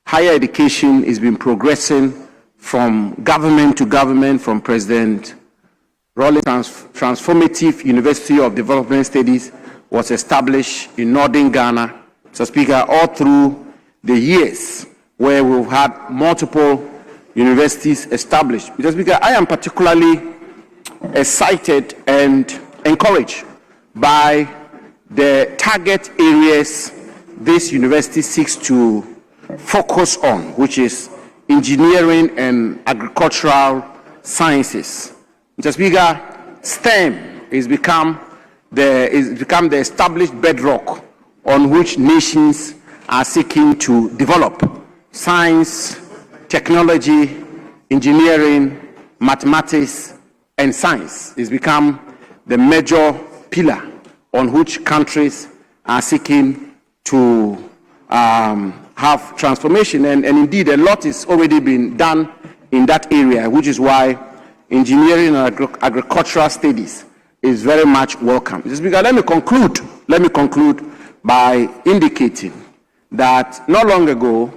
higher education has been progressing from government to government, from President Rawlings. Transformative University of Development Studies was established in northern Ghana. So, Speaker, all through the years where we've had multiple universities established. Mr. Speaker, I am particularly excited and encouraged by the target areas this university seeks to focus on, which is engineering and agricultural sciences. Mr. Speaker, STEM has become the established bedrock on which nations are seeking to develop. Science, technology, engineering, mathematics, and science has become the major pillar on which countries are seeking to have transformation. And indeed, a lot is already been done in that area, which is why engineering and agricultural studies is very much welcome. Mr. Speaker, let me conclude by indicating that not long ago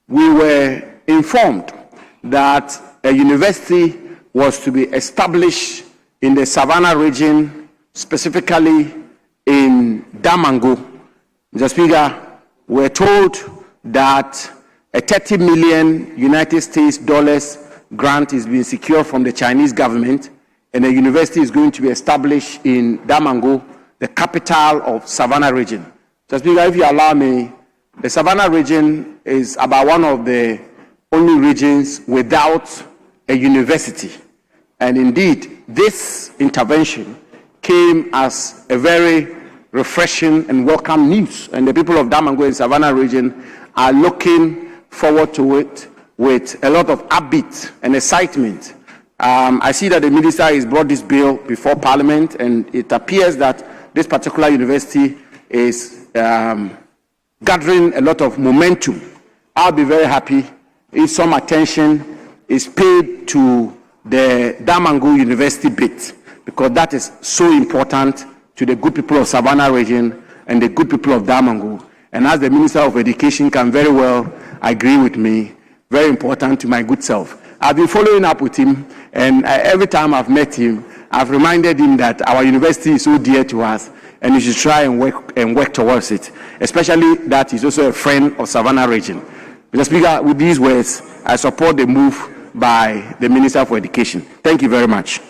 we were informed that a university was to be established in the Savannah region, specifically in Damango. Mr. Speaker, we're told that a $30 million United States dollars grant is being secured from the Chinese government, and a university is going to be established in Damango, the capital of Savannah region. Mr. Speaker, if you allow me, the Savannah region is about one of the only regions without a university. And indeed, this intervention came as a very refreshing and welcome news. And the people of Damango and Savannah region are looking forward to it with a lot of upbeat and excitement. I see that the minister has brought this bill before Parliament, and it appears that this particular university is gathering a lot of momentum. I'll be very happy if some attention is paid to the Damango University bit, because that is so important to the good people of Savannah region and the good people of Damango. And as the Minister of Education can very well agree with me, very important to my good self. I've been following up with him, and every time I've met him, I've reminded him that our university is so dear to us, and we should try and work towards it, especially that he's also a friend of Savannah region. Mr. Speaker, with these words, I support the move by the Minister for Education. Thank you very much.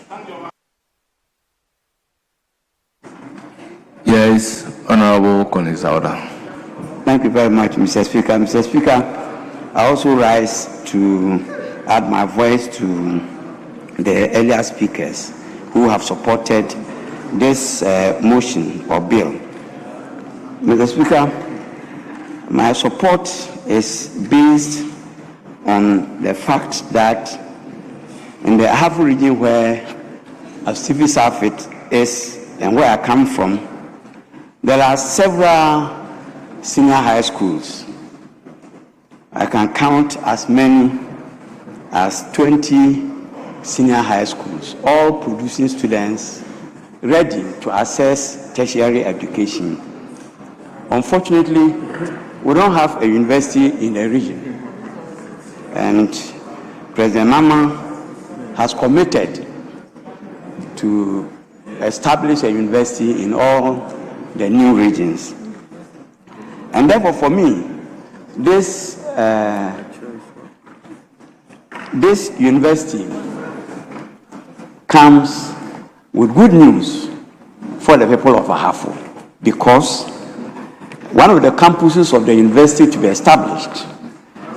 Yes, Honorable Colleague Zauda. Thank you very much, Mr. Speaker. Mr. Speaker, I also rise to add my voice to the earlier speakers who have supported this motion or bill. Mr. Speaker, my support is based on the fact that in the Ahafo region where Stephen Safit is and where I come from, there are several senior high schools. I can count as many as 20 senior high schools, all producing students ready to access tertiary education. Unfortunately, we don't have a university in the region. And President Mama has committed to establish a university in all the new regions. And therefore, for me, this university comes with good news for the people of Ahafo, because one of the campuses of the university to be established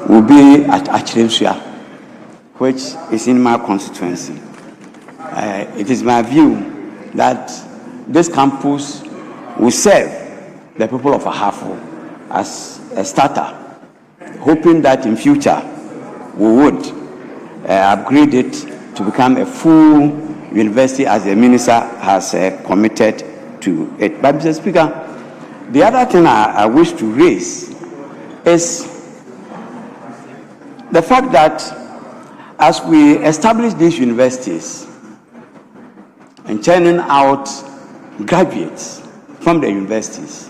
will be at Achiremsua, which is in my constituency. It is my view that this campus will serve the people of Ahafo as a starter, hoping that in future we would upgrade it to become a full university as the minister has committed to it. But Mr. Speaker, the other thing I wish to raise is the fact that as we establish these universities and churning out graduates from the universities,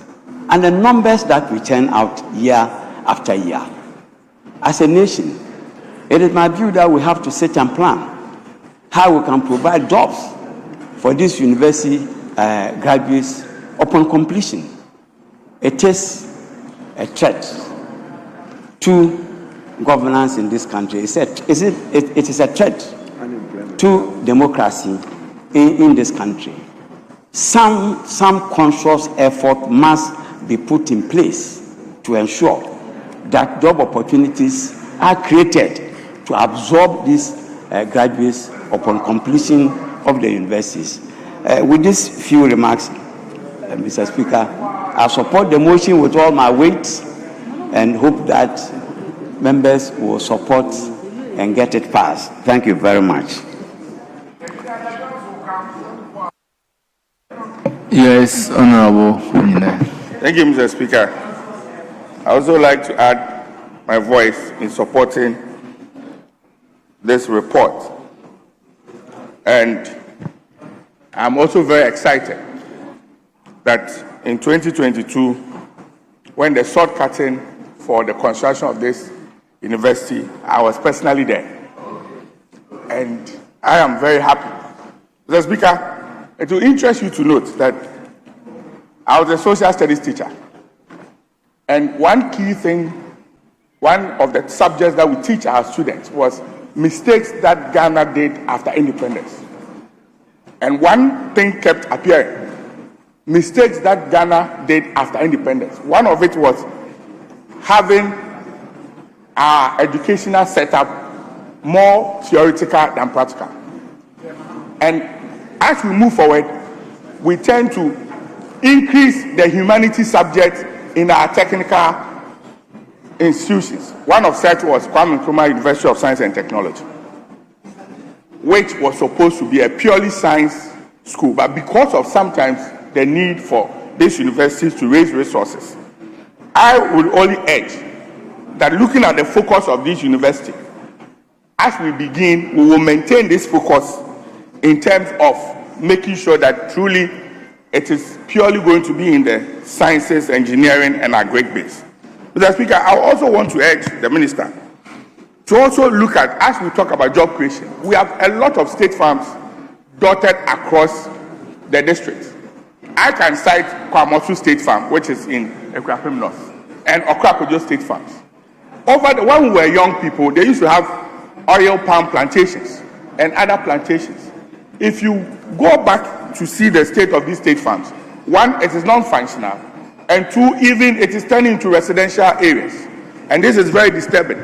and the numbers that we churn out year after year, as a nation. It is my view that we have to sit and plan how we can provide jobs for these university graduates upon completion. It is a threat to governance in this country. It is a threat to democracy in this country. Some conscious effort must be put in place to ensure that job opportunities are created to absorb these graduates upon completion of the universities. With these few remarks, Mr. Speaker, I support the motion with all my weight and hope that members will support and get it passed. Thank you very much. Yes, Honorable. Thank you, Mr. Speaker. I also like to add my voice in supporting this report. And I'm also very excited that in 2022, when the shortcutting for the construction of this university, I was personally there. And I am very happy. Mr. Speaker, it will interest you to note that I was a social studies teacher. And one key thing, one of the subjects that we teach our students was mistakes that Ghana did after independence. And one thing kept appearing, mistakes that Ghana did after independence. One of it was having our educational setup more theoretical than practical. And as we move forward, we tend to increase the humanities subject in our technical institutions. One of such was Kwame Nkrumah University of Science and Technology, which was supposed to be a purely science school, but because of sometimes the need for these universities to raise resources, I would only urge that looking at the focus of this university, as we begin, we will maintain this focus in terms of making sure that truly it is purely going to be in the sciences, engineering, and agric base. Mr. Speaker, I also want to urge the minister to also look at, as we talk about job creation, we have a lot of state farms dotted across the district. I can cite Kwamosu State Farm, which is in Ekwapim North, and Okrakojo State Farms. When we were young people, they used to have oil palm plantations and other plantations. If you go back to see the state of these state farms, one, it is non-functional, and two, even it is turning into residential areas. And this is very disturbing.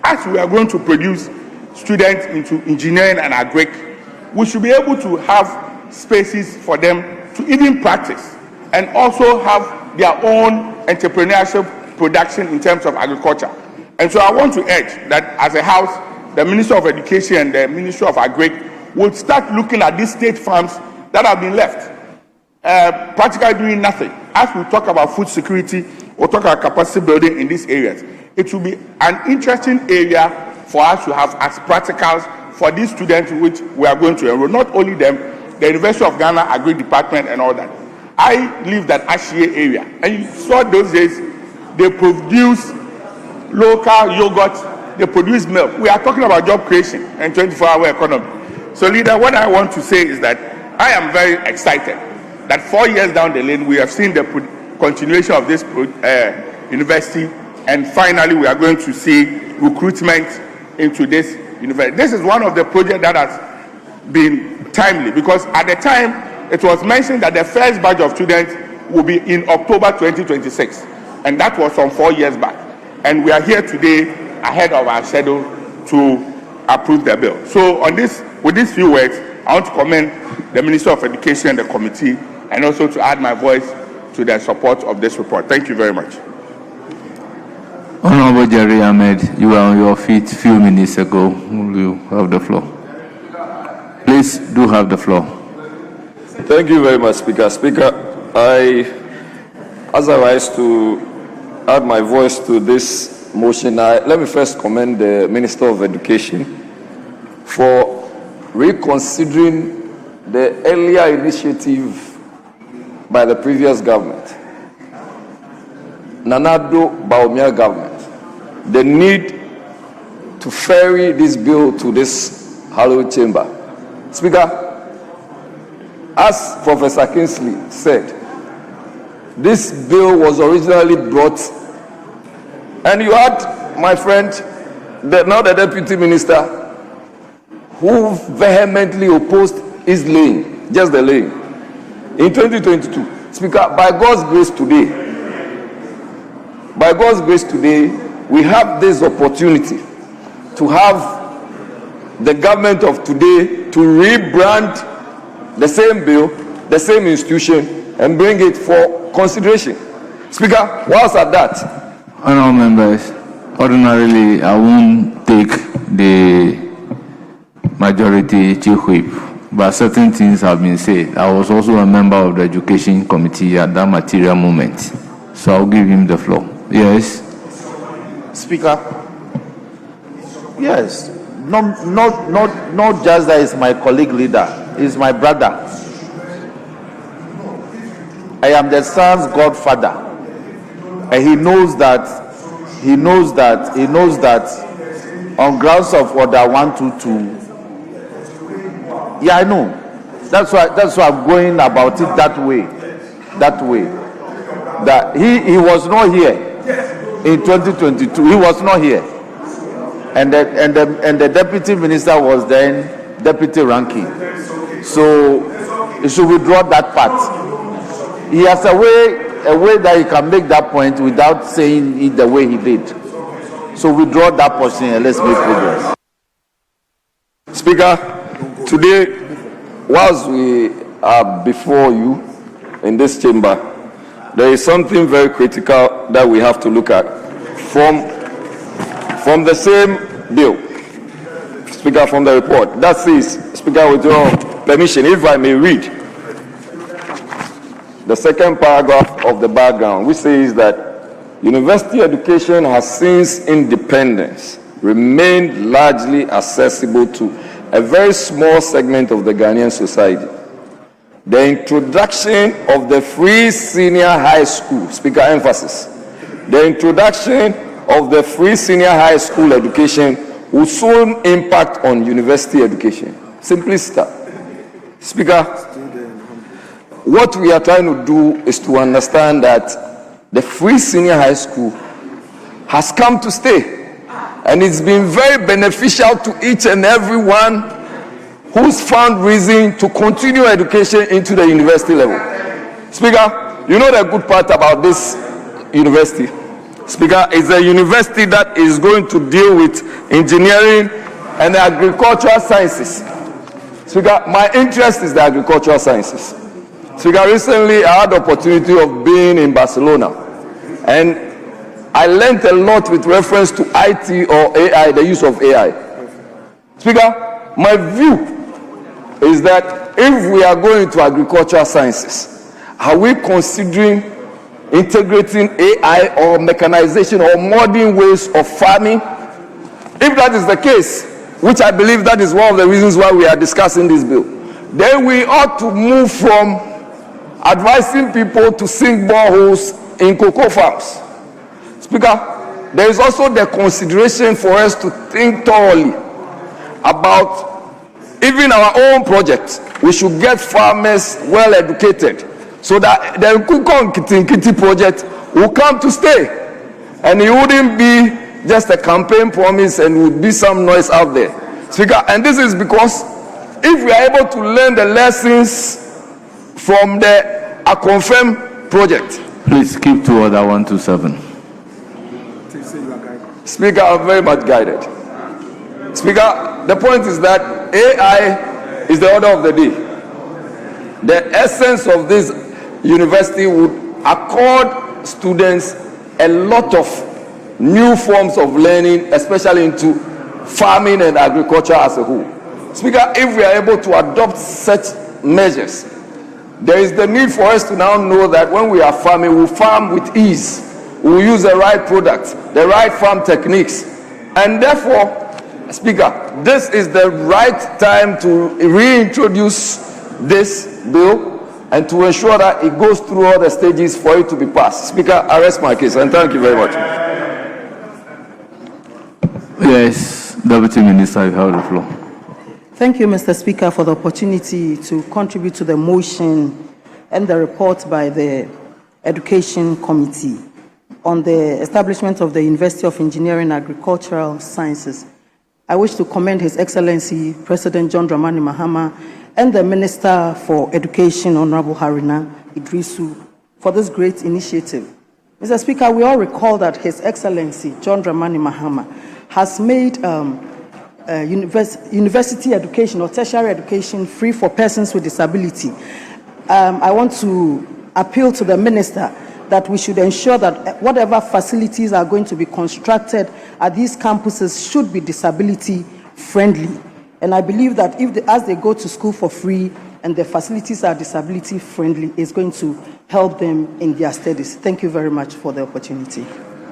As we are going to produce students into engineering and agric, we should be able to have spaces for them to even practice and also have their own entrepreneurship production in terms of agriculture. And so I want to urge that as a house, the Minister of Education and the Ministry of Agric will start looking at these state farms that have been left, practically doing nothing. As we talk about food security, we'll talk about capacity building in these areas. It will be an interesting area for us to have as practicals for these students which we are going to enroll. Not only them, the University of Ghana Agri Department and all that. I live that Ashie area, and you saw those days, they produce local yogurt, they produce milk. We are talking about job creation and 24-hour economy. So, leader, what I want to say is that I am very excited that 4 years down the lane, we have seen the continuation of this university, and finally we are going to see recruitment into this university. This is one of the projects that has been timely, because at the time it was mentioned that the first batch of students will be in October 2026, and that was from 4 years back. And we are here today ahead of our schedule to approve the bill. So on this, with these few words, I want to commend the Minister of Education and the committee, and also to add my voice to the support of this report. Thank you very much. Honorable Jerry Ahmed, you were on your feet a few minutes ago. You have the floor. Please do have the floor. Thank you very much, Speaker. Speaker, as I rise to add my voice to this motion, let me first commend the Minister of Education for reconsidering the earlier initiative by the previous government, Nanado Baumia government, the need to ferry this bill to this hallowed chamber. Speaker, as Professor Kingsley said, this bill was originally brought, and you had my friend, now the deputy minister, who vehemently opposed his laying, just the laying, in 2022. Speaker, by God's grace today, we have this opportunity to have the government of today to rebrand the same bill, the same institution, and bring it for consideration. Speaker, whilst at that, Honourable members, ordinarily I won't take the majority chief whip, but certain things have been said. I was also a member of the education committee at that material moment, so I'll give him the floor. Yes. Speaker. Yes. Not just that he's my colleague leader. He's my brother. I am the son's godfather, and he knows that on grounds of order 122. Yeah, I know. That's why I'm going about it that way. That he was not here in 2022. He was not here, and the deputy minister was then deputy ranking. So he should withdraw that part. He has a way that he can make that point without saying it the way he did. So withdraw that portion and let's make progress. Speaker, today, whilst we are before you in this chamber, there is something very critical that we have to look at from the same bill. Speaker, from the report. That says, Speaker, with your permission, if I may read the second paragraph of the background, which says that university education has since independence remained largely accessible to a very small segment of the Ghanaian society. The introduction of the free senior high school, Speaker, emphasis, the introduction of the free senior high school education will soon impact on university education. Simply start. Speaker, what we are trying to do is to understand that the free senior high school has come to stay, and it's been very beneficial to each and every one who's found reason to continue education into the university level. Speaker, you know the good part about this university? Speaker, it's a university that is going to deal with engineering and agricultural sciences. Speaker, my interest is the agricultural sciences. Speaker, recently I had the opportunity of being in Barcelona, and I learned a lot with reference to IT or AI, the use of AI. Speaker, my view is that if we are going to agricultural sciences, are we considering integrating AI or mechanization or modern ways of farming? If that is the case, which I believe that is one of the reasons why we are discussing this bill, then we ought to move from advising people to sink boreholes in cocoa farms. Speaker, there is also the consideration for us to think thoroughly about even our own projects. We should get farmers well educated so that the Kuko Nkiti project will come to stay, and it wouldn't be just a campaign promise and would be some noise out there. Speaker, and this is because if we are able to learn the lessons from the Akonfirm project. Please keep to order 127. Speaker, I'm very much guided. Speaker, the point is that AI is the order of the day. The essence of this university would accord students a lot of new forms of learning, especially into farming and agriculture as a whole. Speaker, if we are able to adopt such measures, there is the need for us to now know that when we are farming, we'll farm with ease. We'll use the right products, the right farm techniques. And therefore, Speaker, this is the right time to reintroduce this bill and to ensure that it goes through all the stages for it to be passed. Speaker, I rest my case, and thank you very much. Yes, Deputy Minister, you have the floor. Thank you, Mr. Speaker, for the opportunity to contribute to the motion and the report by the Education Committee on the establishment of the University of Engineering and Agricultural Sciences. I wish to commend His Excellency President John Dramani Mahama and the Minister for Education, Honorable Haruna Idrisu, for this great initiative. Mr. Speaker, we all recall that His Excellency John Dramani Mahama has made university education or tertiary education free for persons with disability. I want to appeal to the Minister that we should ensure that whatever facilities are going to be constructed at these campuses should be disability friendly. And I believe that as they go to school for free and the facilities are disability friendly, it's going to help them in their studies. Thank you very much for the opportunity.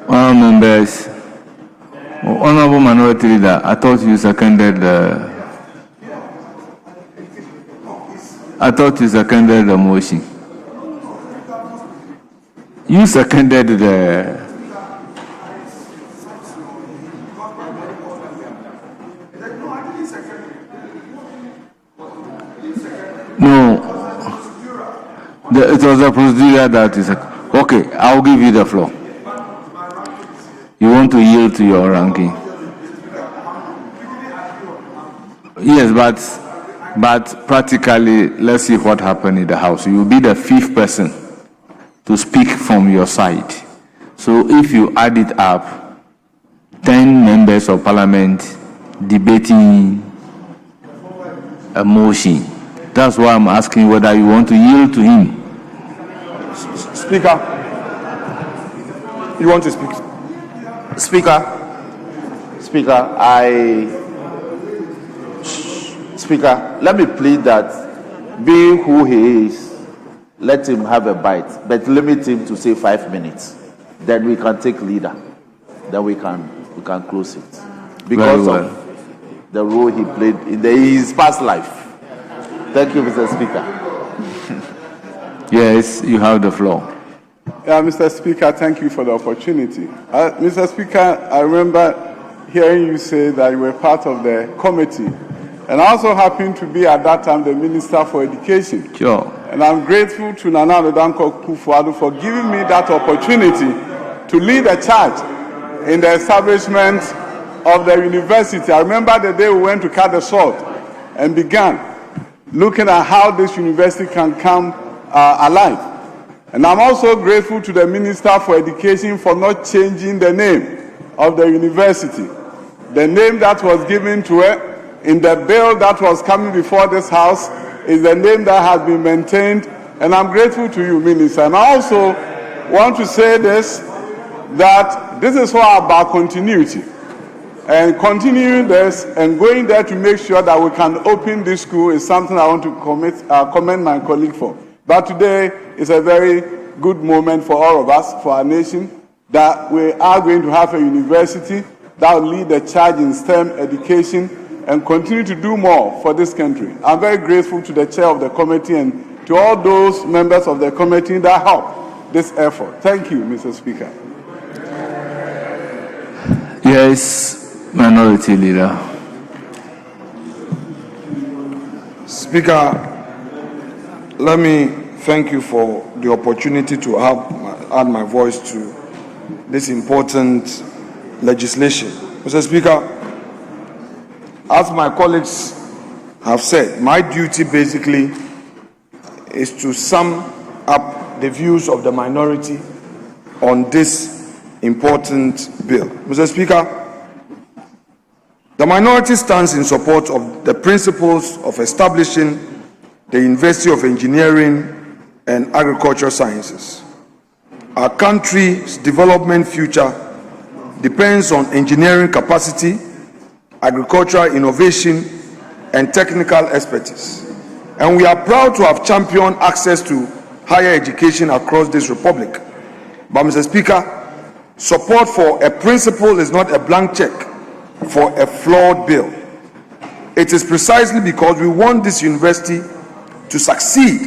Honourable members, Honourable Minority Leader, I thought you seconded the motion. You seconded the. No, it was a procedure that is. Okay, I'll give you the floor. You want to yield to your ranking? Yes, but practically, let's see what happened in the House. You will be the fifth person to speak from your side. So if you add it up, 10 members of parliament debating a motion. That's why I'm asking whether you want to yield to him. Speaker, you want to speak? Speaker, let me plead that being who he is, let him have a bite, but limit him to say 5 minutes. Then we can take leader. Then we can close it. Because of the role he played in his past life. Thank you, Mr. Speaker. Yes, you have the floor. Yeah, Mr. Speaker, thank you for the opportunity. Mr. Speaker, I remember hearing you say that you were part of the committee. And I also happened to be at that time the Minister for Education. Sure. And I'm grateful to Nana Addo Kufuor for giving me that opportunity to lead a charge in the establishment of the university. I remember the day we went to cut the salt and began looking at how this university can come alive. And I'm also grateful to the Minister for Education for not changing the name of the university. The name that was given to it in the bill that was coming before this House is the name that has been maintained, and I'm grateful to you, Minister. And I also want to say this, that this is all about continuity. And continuing this and going there to make sure that we can open this school is something I want to commend my colleague for. But today is a very good moment for all of us, for our nation, that we are going to have a university that will lead the charge in STEM education and continue to do more for this country. I'm very grateful to the chair of the committee and to all those members of the committee that helped this effort. Thank you, Mr. Speaker. Yes, Minority Leader. Speaker, let me thank you for the opportunity to add my voice to this important legislation. Mr. Speaker, as my colleagues have said, my duty basically is to sum up the views of the minority on this important bill. Mr. Speaker, the minority stands in support of the principles of establishing the University of Engineering and Agricultural Sciences. Our country's development future depends on engineering capacity, agricultural innovation, and technical expertise. And we are proud to have championed access to higher education across this republic. But, Mr. Speaker, support for a principle is not a blank check for a flawed bill. It is precisely because we want this university to succeed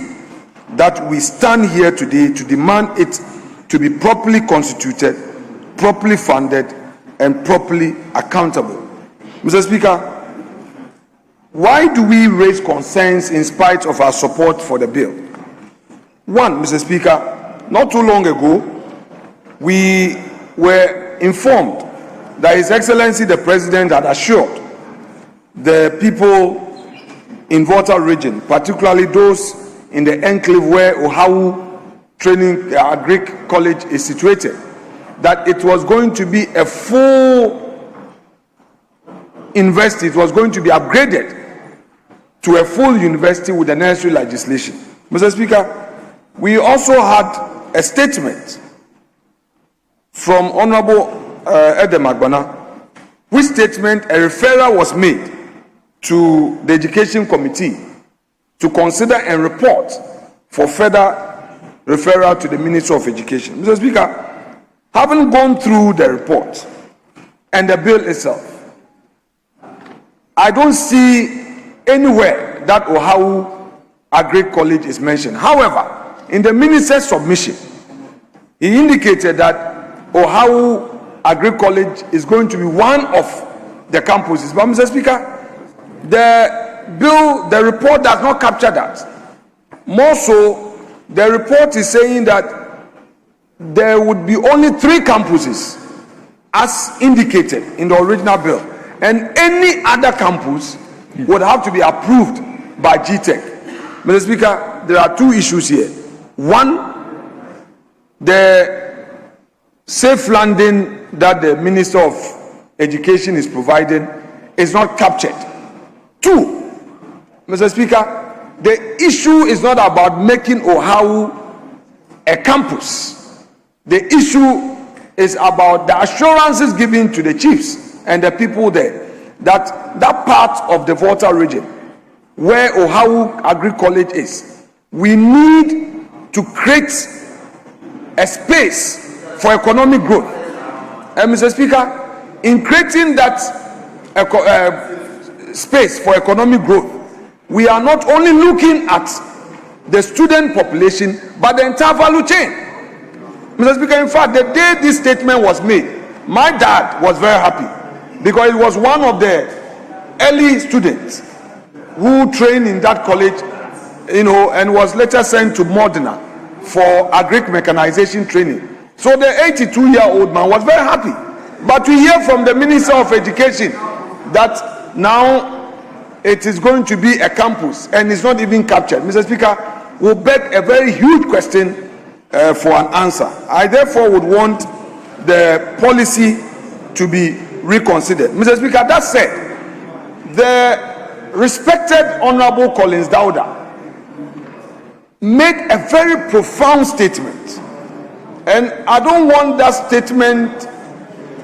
that we stand here today to demand it to be properly constituted, properly funded, and properly accountable. Mr. Speaker, why do we raise concerns in spite of our support for the bill? One, Mr. Speaker, not too long ago, we were informed that His Excellency the President had assured the people in Volta region, particularly those in the enclave where Ohawu Training Agric College is situated, that it was going to be a full university. It was going to be upgraded to a full university with the necessary legislation. Mr. Speaker, we also had a statement from Honorable Edem Agbana, which statement a referral was made to the Education Committee to consider and report for further referral to the Ministry of Education. Mr. Speaker, having gone through the report and the bill itself, I don't see anywhere that Ohawu Agric College is mentioned. However, in the minister's submission, he indicated that Ohawu Agric College is going to be one of the campuses. But Mr. Speaker, the bill, the report does not capture that. More so, the report is saying that there would be only 3 campuses as indicated in the original bill, and any other campus would have to be approved by GTEC. Mr. Speaker, there are 2 issues here. One, the safe landing that the Minister of Education is providing is not captured. 2, Mr. Speaker, the issue is not about making Ohawu a campus. The issue is about the assurances given to the chiefs and the people there that that part of the Volta region where Ohawu Agric College is, we need to create a space for economic growth. And Mr. Speaker, in creating that space for economic growth, we are not only looking at the student population, but the entire value chain. Mr. Speaker, in fact, the day this statement was made, my dad was very happy because he was one of the early students who trained in that college, and was later sent to Modena for agric mechanization training. So the 82-year-old man was very happy. But to hear from the Minister of Education that now it is going to be a campus and it's not even captured, Mr. Speaker, will beg a very huge question for an answer. I therefore would want the policy to be reconsidered. Mr. Speaker, that said, the respected Honorable Collins Dauda made a very profound statement, and I don't want that statement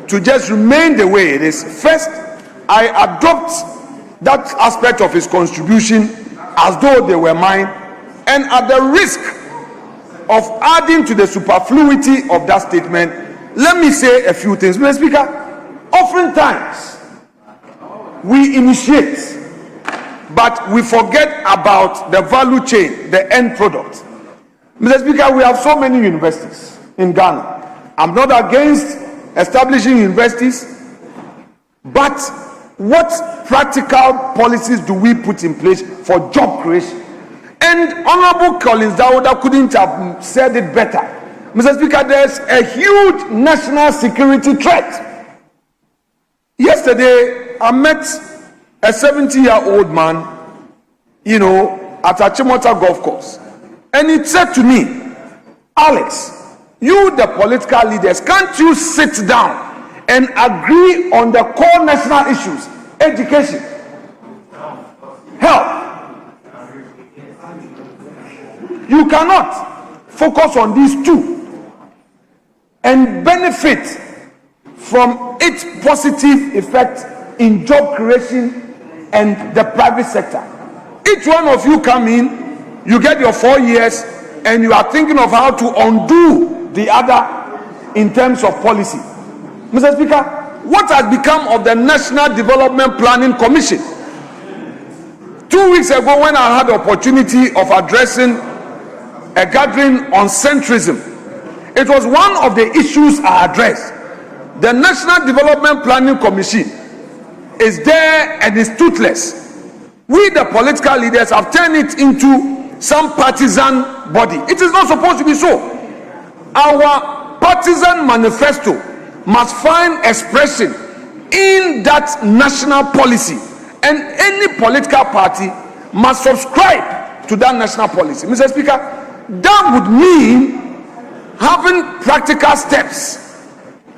to just remain the way it is. First, I adopt that aspect of his contribution as though they were mine, and at the risk of adding to the superfluity of that statement, let me say a few things. Mr. Speaker, oftentimes we initiate, but we forget about the value chain, the end product. Mr. Speaker, we have so many universities in Ghana. I'm not against establishing universities, but what practical policies do we put in place for job creation? And Honorable Collins Dauda couldn't have said it better. Mr. Speaker, there's a huge national security threat. Yesterday, I met a 70-year-old man, at Achimota Golf Course. And he said to me, Alex, you the political leaders, can't you sit down and agree on the core national issues? Education, health. You cannot focus on these 2 and benefit from its positive effect in job creation and the private sector. Each one of you come in, you get your 4 years, and you are thinking of how to undo the other in terms of policy. Mr. Speaker, what has become of the National Development Planning Commission? 2 weeks ago, when I had the opportunity of addressing a gathering on centrism, it was one of the issues I addressed. The National Development Planning Commission is there and is toothless. We, the political leaders, have turned it into some partisan body. It is not supposed to be so. Our partisan manifesto must find expression in that national policy, and any political party must subscribe to that national policy. Mr. Speaker, that would mean having practical steps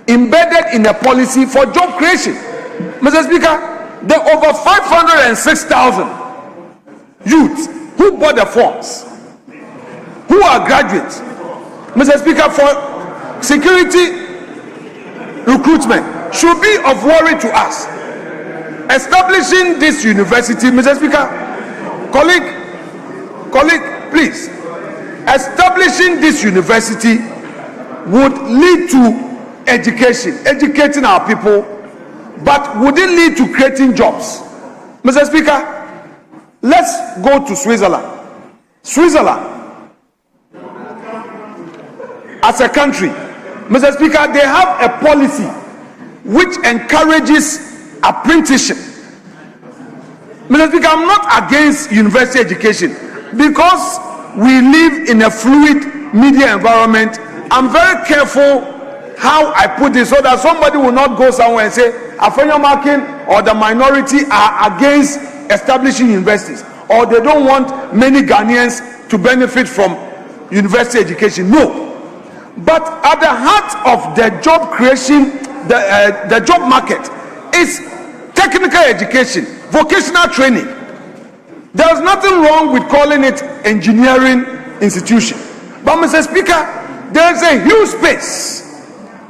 embedded in a policy for job creation. Mr. Speaker, the over 506,000 youths who bought the forms, who are graduates, Mr. Speaker, for security recruitment should be of worry to us. Establishing this university, Mr. Speaker, colleague, please, establishing this university would lead to educating our people, but wouldn't lead to creating jobs. Mr. Speaker, let's go to Switzerland. Switzerland, as a country, Mr. Speaker, they have a policy which encourages apprenticeship. Mr. Speaker, I'm not against university education because we live in a fluid media environment. I'm very careful how I put this so that somebody will not go somewhere and say Afenyo Makin or the minority are against establishing universities, or they don't want many Ghanaians to benefit from university education. No. But at the heart of the job creation, the job market is technical education, vocational training. There's nothing wrong with calling it engineering institution. But Mr. Speaker, there's a huge space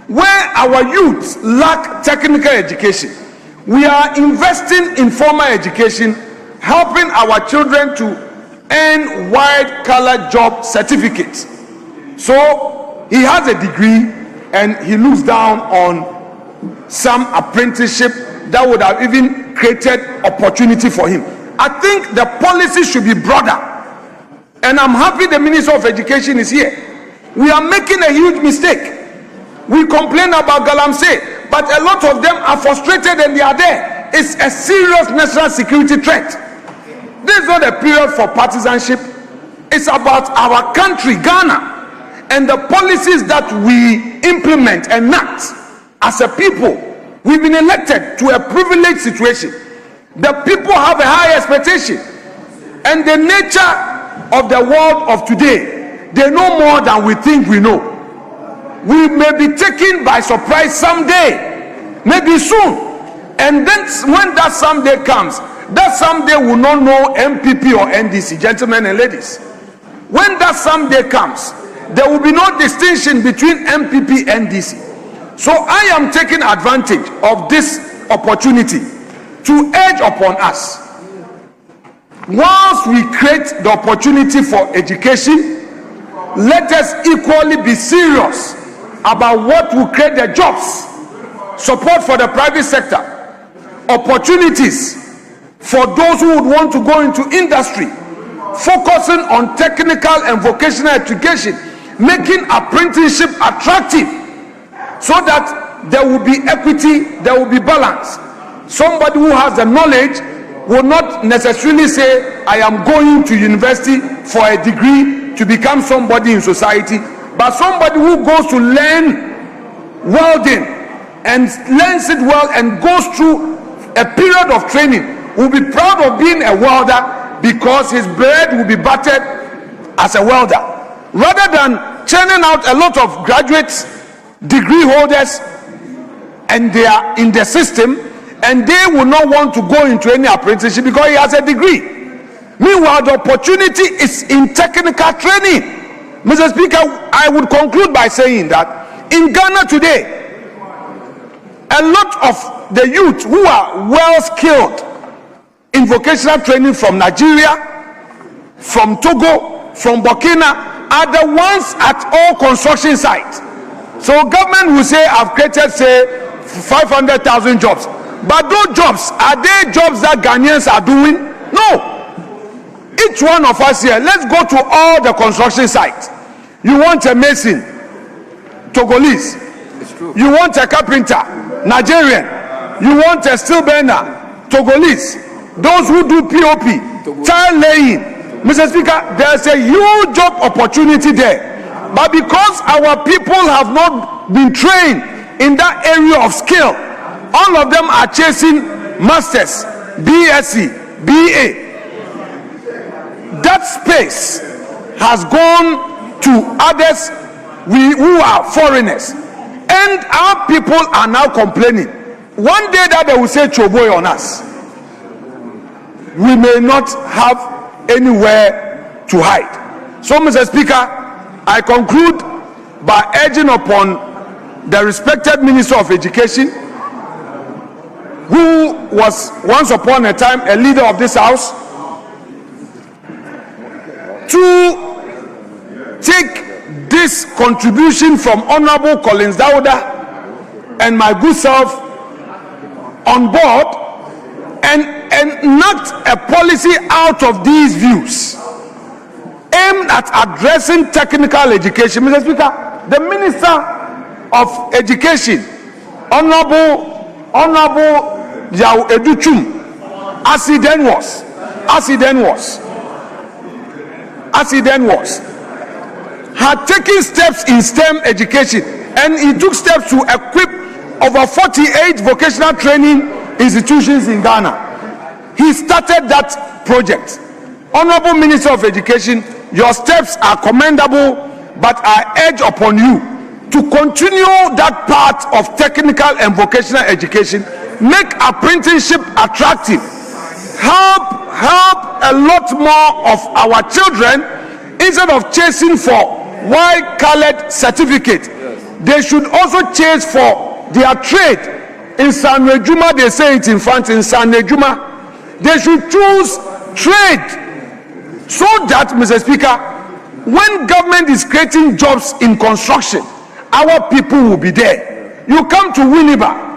where our youth lack technical education. We are investing in formal education, helping our children to earn white-collar job certificates. So he has a degree and he looks down on some apprenticeship that would have even created opportunity for him. I think the policy should be broader, and I'm happy the Minister of Education is here. We are making a huge mistake. We complain about Galamsey, but a lot of them are frustrated and they are there. It's a serious national security threat. This is not a period for partisanship. It's about our country, Ghana, and the policies that we implement and enact. As a people, we've been elected to a privileged situation. The people have a high expectation, and the nature of the world of today, they know more than we think we know. We may be taken by surprise someday, maybe soon, and then when that someday comes, that someday will not know MPP or NDC, gentlemen and ladies. When that someday comes, there will be no distinction between MPP and NDC. So I am taking advantage of this opportunity to urge upon us, once we create the opportunity for education, let us equally be serious about what will create the jobs, support for the private sector, opportunities for those who would want to go into industry, focusing on technical and vocational education, making apprenticeship attractive so that there will be equity, there will be balance. Somebody who has the knowledge will not necessarily say, I am going to university for a degree to become somebody in society, but somebody who goes to learn welding and learns it well and goes through a period of training will be proud of being a welder because his bread will be buttered as a welder, rather than churning out a lot of graduates, degree holders, and they are in the system and they will not want to go into any apprenticeship because he has a degree. Meanwhile, the opportunity is in technical training. Mr. Speaker, I would conclude by saying that in Ghana today, a lot of the youth who are well skilled in vocational training from Nigeria, from Togo, from Burkina, are the ones at all construction sites. So government will say, I've created, say, 500,000 jobs. But those jobs, are they jobs that Ghanaians are doing? No. Each one of us here, let's go to all the construction sites. You want a mason, Togolese. You want a carpenter, Nigerian. You want a steel bender, Togolese, those who do POP, child laying. Mr. Speaker, there's a huge job opportunity there. But because our people have not been trained in that area of skill, all of them are chasing masters, BSc, BA. That space has gone to others who are foreigners, and our people are now complaining. One day that they will say choboy on us, we may not have anywhere to hide. So, Mr. Speaker, I conclude by urging upon the respected Minister of Education, who was once upon a time a leader of this house, to take this contribution from Honorable Collins Dauda and my good self on board and enact a policy out of these views aimed at addressing technical education. Mr. Speaker, the Minister of Education, Honorable Yao Educhum, as he then was, had taken steps in STEM education, and he took steps to equip over 48 vocational training institutions in Ghana. He started that project. Honorable Minister of Education, your steps are commendable, but I urge upon you to continue that part of technical and vocational education. Make apprenticeship attractive. Help a lot more of our children, instead of chasing for white-colored certificate. They should also chase for their trade. In Sanrejuma, they say it in front, in Sanrejuma, they should choose trade, so that, Mr. Speaker, when government is creating jobs in construction, our people will be there. You come to Winneba,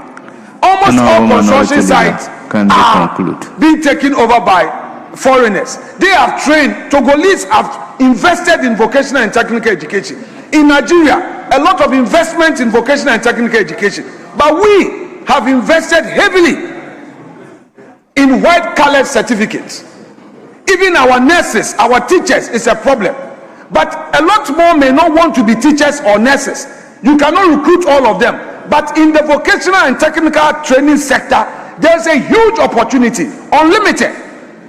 almost all construction sites are being taken over by foreigners. They have trained. Togolese have invested in vocational and technical education. In Nigeria, a lot of investment in vocational and technical education, but we have invested heavily in white-colored certificates. Even our nurses, our teachers is a problem. But a lot more may not want to be teachers or nurses. You cannot recruit all of them. But in the vocational and technical training sector, there's a huge opportunity, unlimited,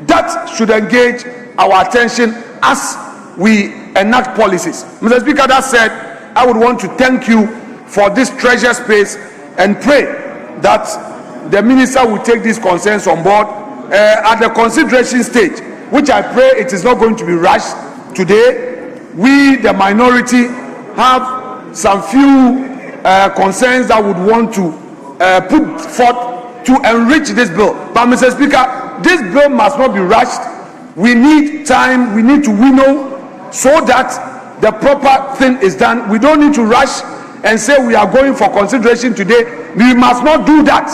that should engage our attention as we enact policies. Mr. Speaker, that said, I would want to thank you for this treasure space and pray that the minister will take these concerns on board at the consideration stage, which I pray it is not going to be rushed today. We, the minority, have some few concerns that would want to put forth to enrich this bill. But, Mr. Speaker, this bill must not be rushed. We need time, we need to winnow so that the proper thing is done. We don't need to rush and say we are going for consideration today. We must not do that.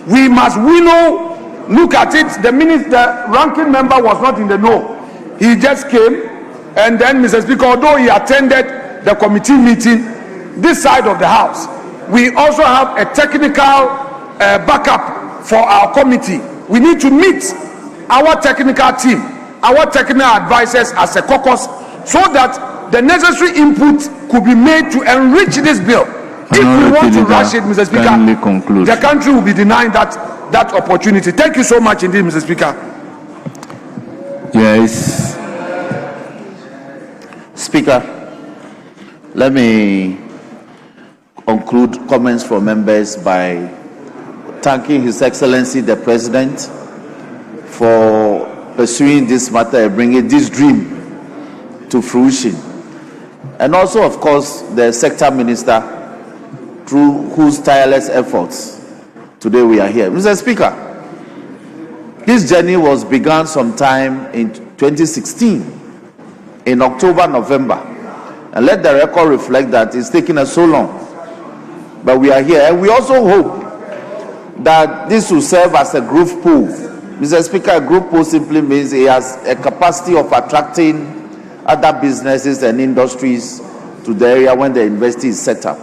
We must winnow, look at it. The ranking member was not in the know. He just came, and then, Mr. Speaker, although he attended the committee meeting this side of the house, we also have a technical backup for our committee. We need to meet our technical team, our technical advisors as a caucus, so that the necessary input could be made to enrich this bill. If we want to rush it, Mr. Speaker, the country will be denying that opportunity. Thank you so much indeed, Mr. Speaker. Yes. Speaker, let me conclude comments from members by thanking His Excellency the President for pursuing this matter and bringing this dream to fruition. And also, of course, the sector minister, through whose tireless efforts today we are here. Mr. Speaker, this journey was begun sometime in 2016, in October, November. And let the record reflect that it's taken us so long. But we are here, and we also hope that this will serve as a growth pool. Mr. Speaker, a growth pool simply means it has a capacity of attracting other businesses and industries to the area when the university is set up.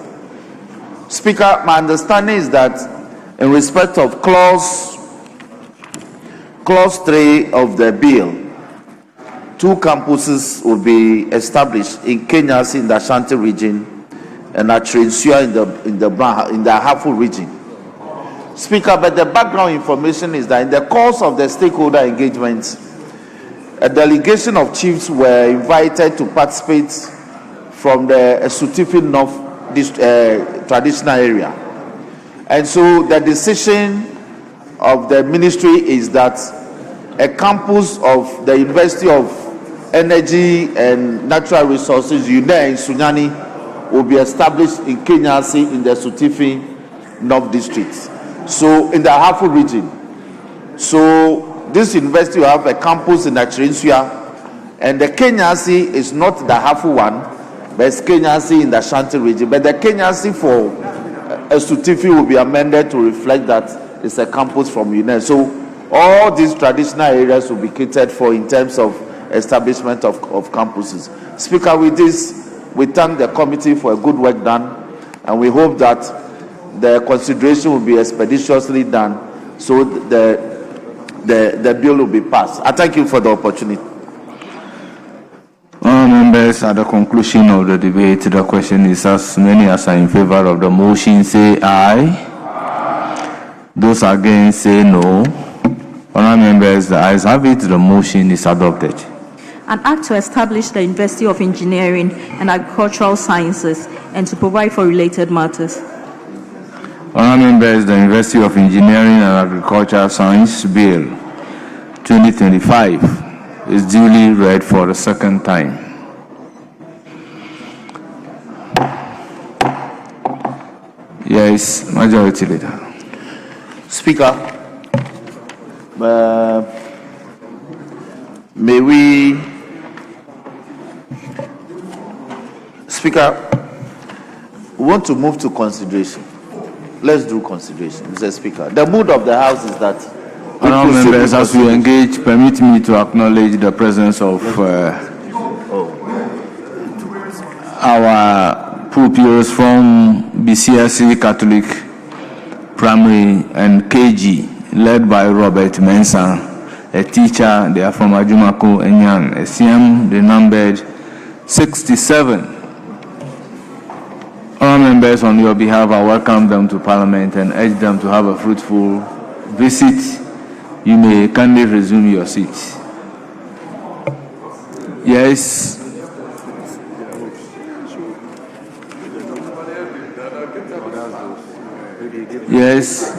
Speaker, my understanding is that in respect of clause Clause 3 of the bill, 2 campuses will be established in Kenyasi in the Ashanti region and at Trinsua in the Hafu region. Speaker, but the background information is that in the course of the stakeholder engagement, a delegation of chiefs were invited to participate from the Esutifi North traditional area. And so the decision of the ministry is that a campus of the University of Energy and Natural Resources, UNE in Sunyani, will be established in Kenyasi in the Esutifi North District. So in the Hafu region. So this university will have a campus in Achirinsua, and the Kenyasi is not the Hafu one, but it's Kenyasi in the Ashanti region. But the Kenyasi for Esutifi will be amended to reflect that it's a campus from UNE. So all these traditional areas will be catered for in terms of establishment of campuses. Speaker, with this, we thank the committee for a good work done, and we hope that the consideration will be expeditiously done so the bill will be passed. I thank you for the opportunity. Members, at the conclusion of the debate, the question is as many as are in favor of the motion say aye. Those against say no. Honourable members, the ayes have it. The motion is adopted. An act to establish the University of Engineering and Agricultural Sciences and to provide for related matters. Honourable members, the University of Engineering and Agricultural Science Bill 2025 is duly read for the second time. Yes, Majority Leader. Speaker, may we, Speaker, we want to move to consideration. Let's do consideration, Mr. Speaker. The mood of the House is that. Honourable members, as we engage, permit me to acknowledge the presence of our pupils from BCSC Catholic Primary and KG, led by Robert Mensah, a teacher. They are from Ajumako Enyan, SCM. They numbered 67. Honourable members, on your behalf, I welcome them to Parliament and urge them to have a fruitful visit. You may kindly resume your seats. Yes. Yes.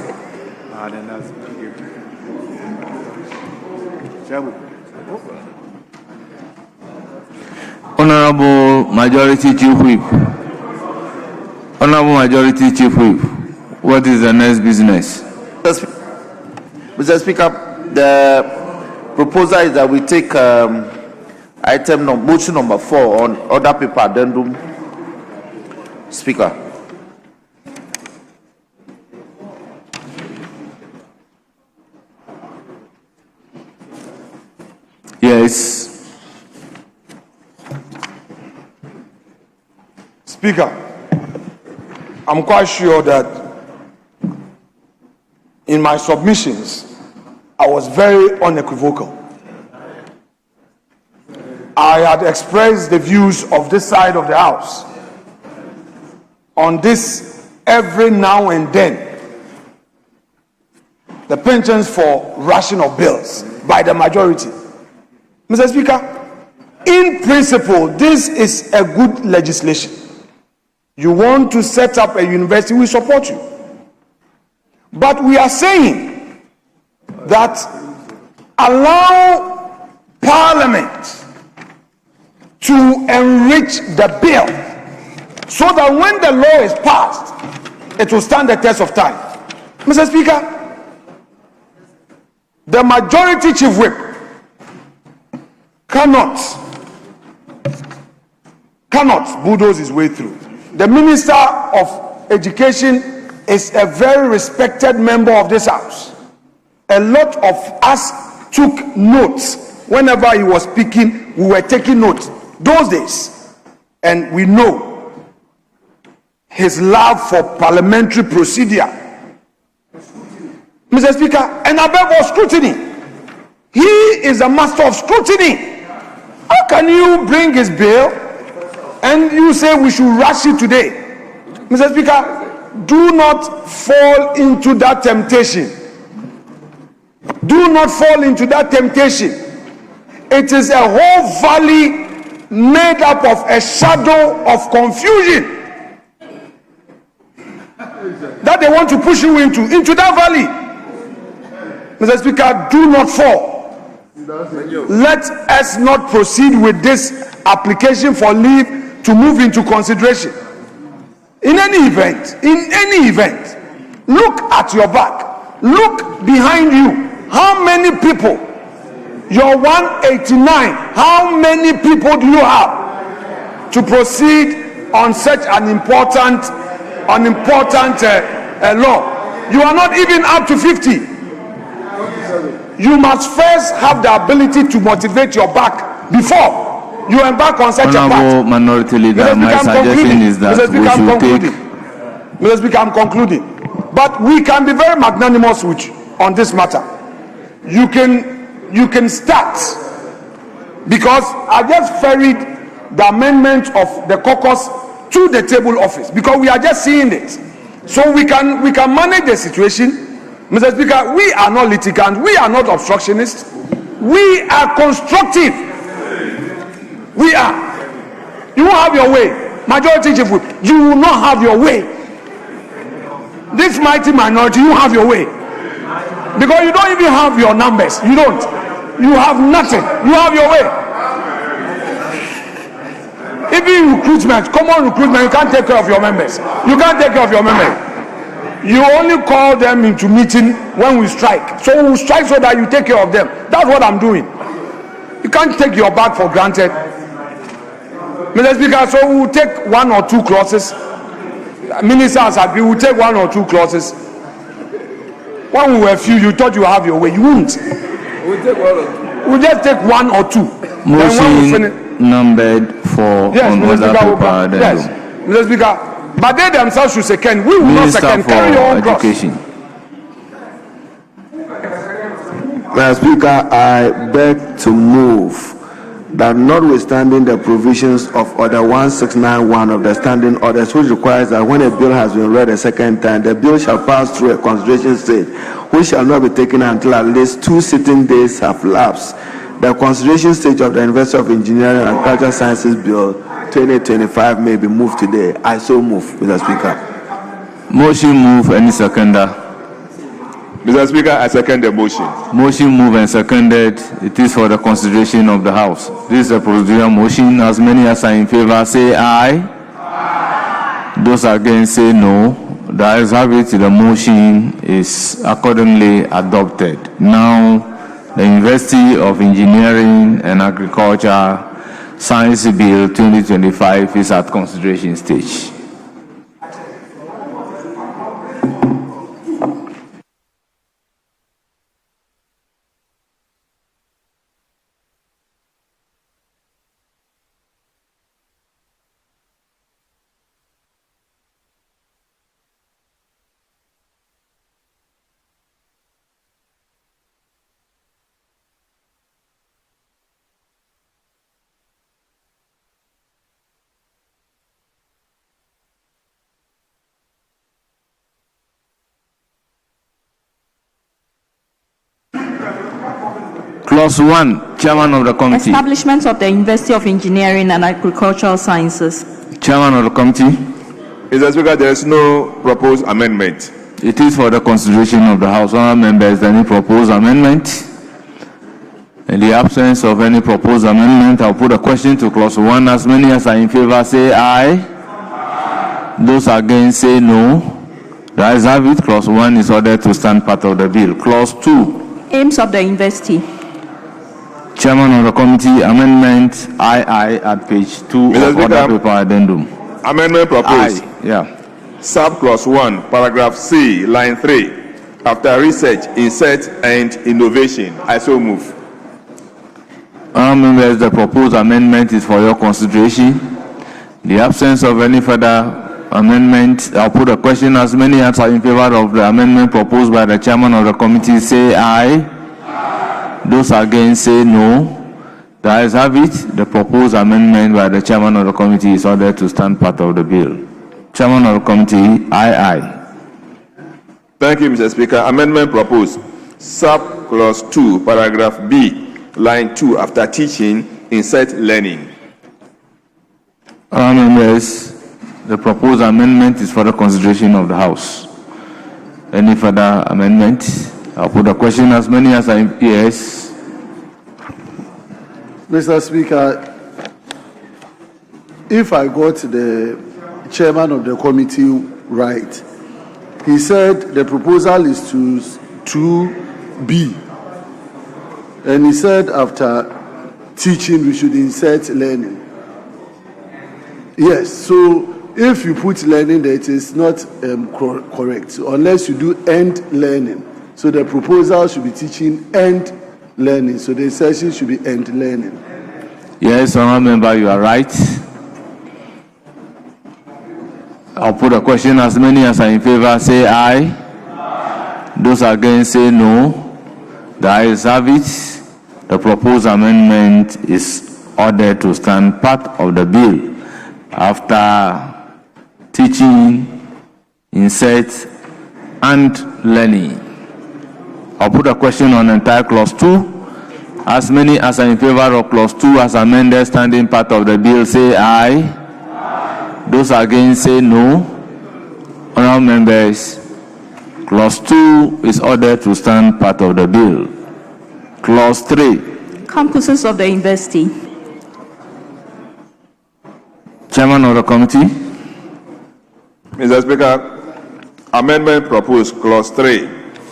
Honorable Majority Chief Whip. Honorable Majority Chief Whip, what is the next business? Mr. Speaker, the proposal is that we take motion number 4 on other paper addendum. Speaker. Yes. Speaker, I'm quite sure that in my submissions, I was very unequivocal. I had expressed the views of this side of the House on this every now and then. The pensions for ration of bills by the majority. Mr. Speaker, in principle, this is a good legislation. You want to set up a university, we support you. But we are saying that allow Parliament to enrich the bill so that when the law is passed, it will stand the test of time. Mr. Speaker, the Majority Chief Whip cannot bulldoze his way through. The Minister of Education is a very respected member of this House. A lot of us took notes whenever he was speaking. We were taking notes those days, and we know his love for parliamentary procedure, Mr. Speaker, and above all scrutiny. He is a master of scrutiny. How can you bring his bill and you say we should rush it today? Mr. Speaker, do not fall into that temptation. Do not fall into that temptation. It is a whole valley made up of a shadow of confusion that they want to push you into that valley. Mr. Speaker, do not fall. Let us not proceed with this application for leave to move into consideration. In any event, look at your back. Look behind you. How many people? You're 189. How many people do you have to proceed on such an important law? You are not even up to 50. You must first have the ability to motivate your back before you embark on such a path. Minority Leader, my suggestion is that we should take... Mr. Speaker, I'm concluding. But we can be very magnanimous with you on this matter. You can start, because I just ferried the amendment of the caucus to the table office because we are just seeing it. So we can manage the situation. Mr. Speaker, we are not litigants, we are not obstructionists, we are constructive. We are. You won't have your way. Majority Chief Whip, you will not have your way. This mighty minority, you have your way. Because you don't even have your numbers. You don't. You have nothing. You have your way. Even recruitment, common recruitment, you can't take care of your members. You can't take care of your members. You only call them into meeting when we strike. So we will strike so that you take care of them. That's what I'm doing. You can't take your back for granted. Mr. Speaker, so we will take one or two clauses. Ministers agree, we will take one or two clauses. When we were few, you thought you have your way. You won't. We'll just take one or two. Motion numbered for... Yes, Mr. Speaker. Yes, Mr. Speaker. But they themselves should second. We will Minister not second. Carry your own cross. Education. Mr. Speaker, I beg to move that notwithstanding the provisions of Order 1691 of the Standing Orders, which requires that when a bill has been read a second time, the bill shall pass through a consideration stage, which shall not be taken until at least 2 sitting days have lapsed. The consideration stage of the University of Engineering and Agricultural Sciences Bill 2025 may be moved today. I so move, Mr. Speaker. Motion move. Any seconder? Mr. Speaker, I second the motion. Motion moved and seconded. It is for the consideration of the House. This is a procedural motion. As many as are in favor say aye. Aye. Those against say no. The ayes have it. The motion is accordingly adopted. Now, the University of Engineering and Agriculture Science Bill 2025 is at consideration stage. Clause 1, Chairman of the Committee. Establishment of the University of Engineering and Agricultural Sciences. Chairman of the Committee. Mr. Speaker, there is no proposed amendment. It is for the consideration of the House. Honourable members, any proposed amendment? In the absence of any proposed amendment, I'll put a question to Clause 1. As many as are in favor say aye. Aye. Those against say no. The ayes have it. Clause 1 is ordered to stand part of the bill. Clause 2. Aims of the University. Chairman of the Committee, amendment II at page 2 Mr. of order paper addendum. Amendment proposed. Yeah. Sub-clause 1, paragraph C, line 3. After research, insert, and innovation. I so move. Members, the proposed amendment is for your consideration. In the absence of any further amendment, I'll put a question. As many as are in favor of the amendment proposed by the chairman of the committee say aye. Aye. Those against say no. The ayes have it. The proposed amendment by the chairman of the committee is ordered to stand part of the bill. Chairman of the committee, aye. Thank you, Mr. Speaker. Amendment proposed. Sub clause 2, paragraph B, line 2, after teaching, insert learning. Honourable members, the proposed amendment is for the consideration of the House. Any further amendment? I'll put the question as many as I yes. Mr. Speaker, if I got the chairman of the committee right, he said the proposal is to 2B. And he said after teaching, we should insert learning. Yes, so if you put learning there, it is not correct, so unless you do end learning. So the proposal should be teaching and learning. So the session should be end learning. Yes, honourable member, you are right. I'll put a question as many as are in favor say aye. Those against say no. The ayes have it. The proposed amendment is ordered to stand part of the bill. After teaching, insert, and learning. I'll put a question on entire clause 2. As many as are in favor of clause 2 as amended standing part of the bill say aye. Those against say no. Honourable members, clause 2 is ordered to stand part of the bill. Clause 3. Campuses of the university. Chairman of the committee. Mr. Speaker, amendment proposed, clause 3,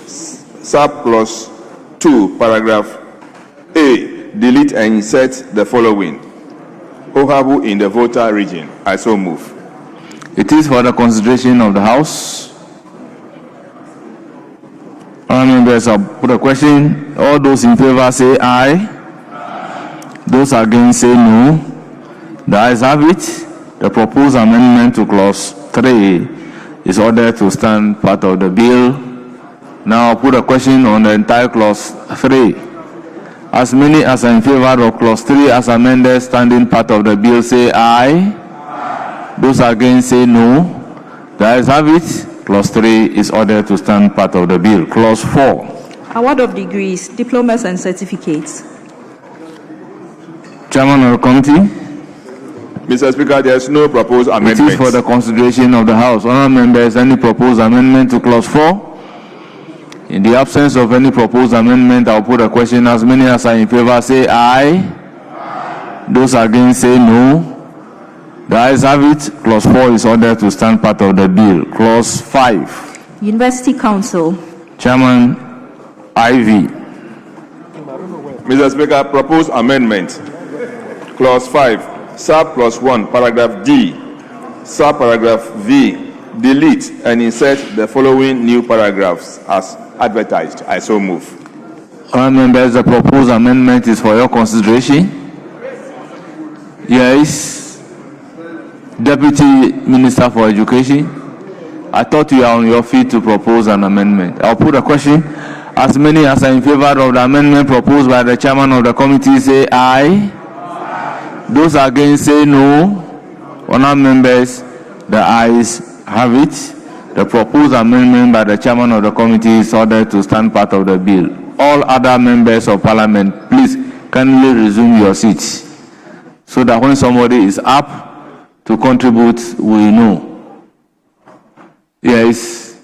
sub clause 2, paragraph A, delete and insert the following. Ohabu in the Volta region. I so move. It is for the consideration of the House. Honourable members, I'll put a question. All those in favor say aye. Those against say no. The ayes have it. The proposed amendment to clause 3 is ordered to stand part of the bill. Now I'll put a question on the entire clause 3. As many as are in favor of clause 3 as amended standing part of the bill say aye. Those against say no. The ayes have it. Clause 3 is ordered to stand part of the bill. Clause 4. Award of degrees, diplomas and certificates. Chairman of the committee. Mr. Speaker, there is no proposed amendment. It is for the consideration of the House. Honourable members, any proposed amendment to clause 4? In the absence of any proposed amendment, I'll put a question. As many as are in favor say aye. Those against say no. The ayes have it. Clause 4 is ordered to stand part of the bill. Clause 5. University Council. Chairman Ivy. Mr. Speaker, proposed amendment. Clause 5, sub clause 1, paragraph D, sub paragraph V, delete and insert the following new paragraphs as advertised. I so move. Honourable members, the proposed amendment is for your consideration. Yes. Deputy Minister for Education, I thought you are on your feet to propose an amendment. I'll put a question. As many as are in favor of the amendment proposed by the chairman of the committee say aye. Those against say no. Honourable members, the ayes have it. The proposed amendment by the chairman of the committee is ordered to stand part of the bill. All other members of parliament, please kindly resume your seats so that when somebody is up to contribute, we know. Yes.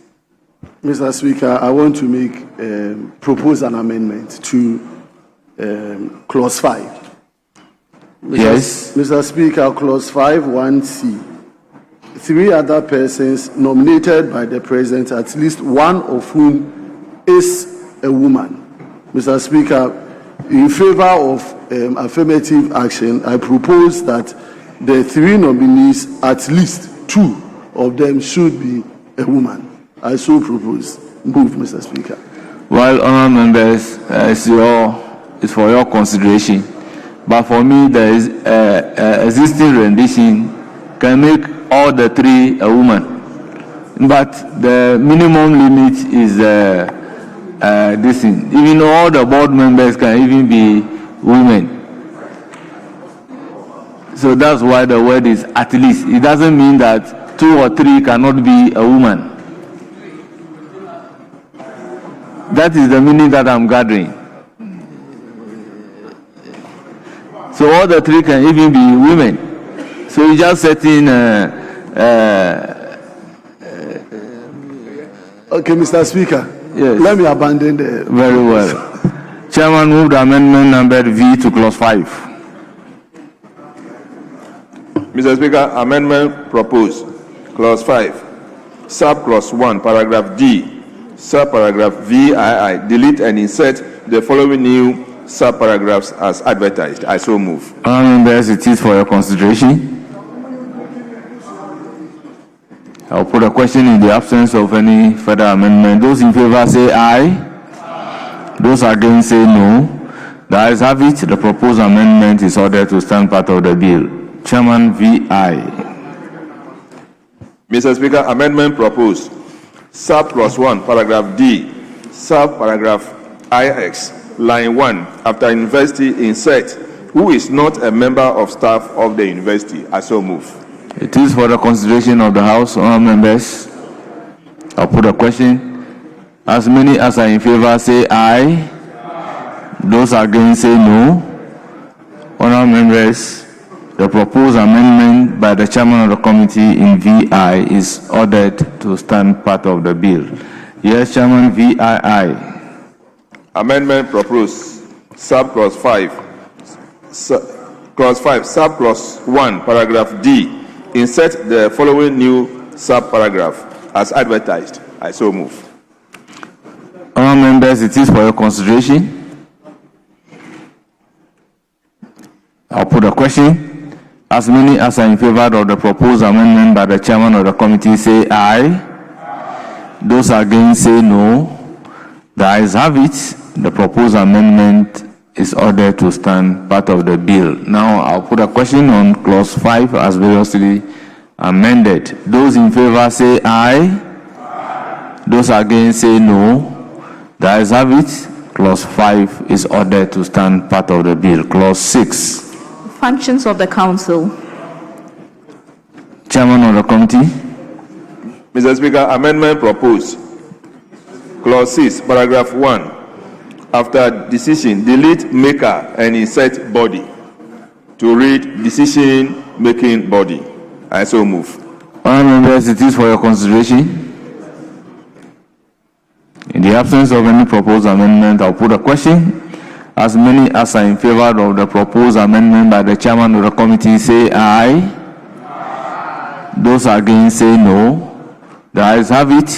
Mr. Speaker, I want to propose an amendment to clause 5. Yes. Mr. Speaker, clause 5, 1C. 3 other persons nominated by the president, at least one of whom is a woman. Mr. Speaker, in favor of affirmative action, I propose that the 3 nominees, at least 2 of them should be a woman. I so propose. Move, Mr. Speaker. Well, honourable members, it's for your consideration. But for me, there is existing rendition can make all the 3 a woman. But the minimum limit is this thing. Even all the board members can even be women. So that's why the word is at least. It doesn't mean that 2 or 3 cannot be a woman. That is the meaning that I'm gathering. So all the 3 can even be women. So you just set in Okay, Mr. Speaker. Yes. Let me abandon the... Very well. Chairman moved amendment number V to clause 5. Mr. Speaker, amendment proposed. Clause 5, subclause 1, paragraph D, subparagraph VII, delete and insert the following new subparagraphs as advertised. I so move. Members, it is for your consideration. I'll put a question in the absence of any further amendment. Those in favor say aye. Those against say no. The ayes have it. The proposed amendment is ordered to stand part of the bill. Chairman VI. Mr. Speaker, amendment proposed. Subclause 1, paragraph D, subparagraph IX, line 1, after university insert, who is not a member of staff of the university. I so move. It is for the consideration of the House. Honourable members, I'll put a question. As many as are in favor say aye. Those against say no. Honourable members, the proposed amendment by the chairman of the committee in VI is ordered to stand part of the bill. Yes, Chairman VII. Amendment proposed. Subclause 5, clause 5, subclause 1, paragraph D, insert the following new subparagraph as advertised. I so move. Honourable members, it is for your consideration. I'll put a question. As many as are in favor of the proposed amendment by the chairman of the committee say aye. Those against say no. The ayes have it. The proposed amendment is ordered to stand part of the bill. Now I'll put a question on clause 5 as variously amended. Those in favor say aye. Those against say no. The ayes have it. Clause 5 is ordered to stand part of the bill. Clause 6. Functions of the council. Chairman of the committee. Mr. Speaker, amendment proposed. Clause 6, paragraph 1. After decision, delete maker and insert body to read decision-making body. I so move. Honourable members, it is for your consideration. In the absence of any proposed amendment, I'll put a question. As many as are in favor of the proposed amendment by the chairman of the committee say aye. Those against say no. The ayes have it.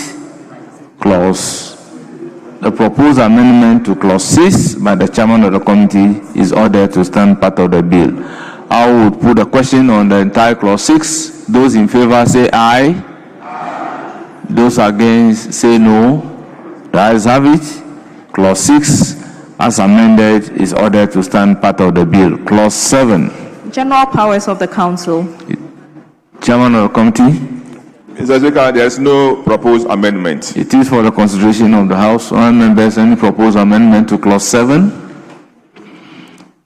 The proposed amendment to clause 6 by the chairman of the committee is ordered to stand part of the bill. I would put a question on the entire clause 6. Those in favor say aye. Those against say no. The ayes have it. Clause 6 as amended is ordered to stand part of the bill. Clause 7. General powers of the council. Chairman of the committee. Mr. Speaker, there is no proposed amendment. It is for the consideration of the House. Honourable members, any proposed amendment to clause 7?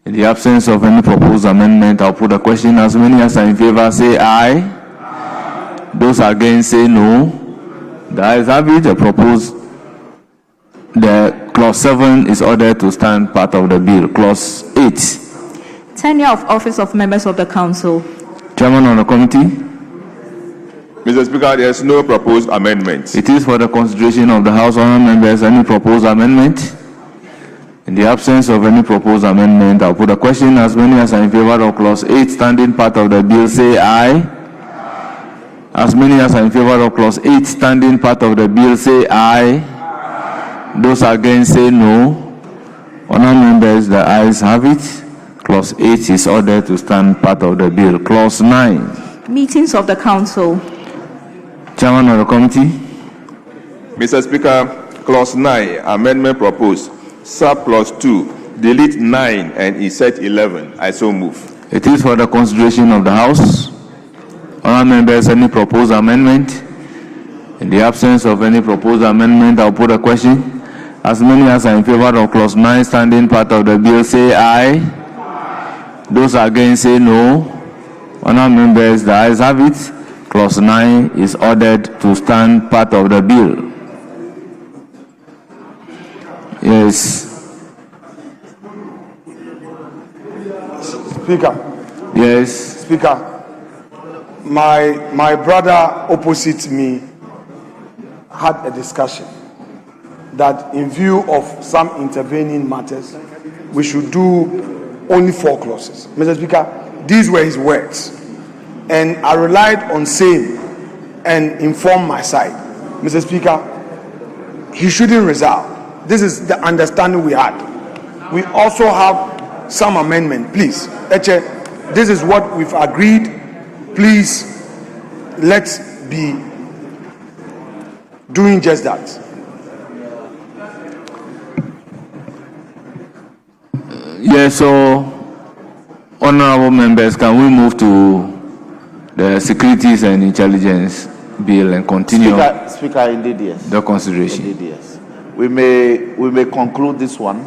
In the absence of any proposed amendment, I'll put a question. As many as are in favor say aye. Those against say no. The ayes have it. The clause 7 is ordered to stand part of the bill. Clause 8. Tenure of office of members of the council. Chairman of the committee. Mr. Speaker, there is no proposed amendment. It is for the consideration of the House. Honourable members, any proposed amendment? In the absence of any proposed amendment, I'll put a question. As many as are in favor of clause 8 standing part of the bill say aye. As many as are in favor of clause 8 standing part of the bill say aye. Those against say no. Honourable members, the ayes have it. Clause 8 is ordered to stand part of the bill. Clause 9. Meetings of the council. Chairman of the committee. Mr. Speaker, clause 9, amendment proposed. Subclause 2, delete 9 and insert 11. I so move. It is for the consideration of the House. Honourable members, any proposed amendment? In the absence of any proposed amendment, I'll put a question. As many as are in favor of clause 9 standing part of the bill say aye. Those against say no. Honourable members, the ayes have it. Clause 9 is ordered to stand part of the bill. Yes. Speaker. Yes. Speaker. My brother opposite me had a discussion that in view of some intervening matters, we should do only 4 clauses. Mr. Speaker, these were his words. And I relied on same and informed my side. Mr. Speaker, he shouldn't resolve. This is the understanding we had. We also have some amendment. Please, Eche, this is what we've agreed. Please, let's be doing just that. Yes, so, honorable members, can we move to the Securities and Intelligence Bill and continue? Speaker, indeed, yes. The consideration. Indeed, yes. We may conclude this one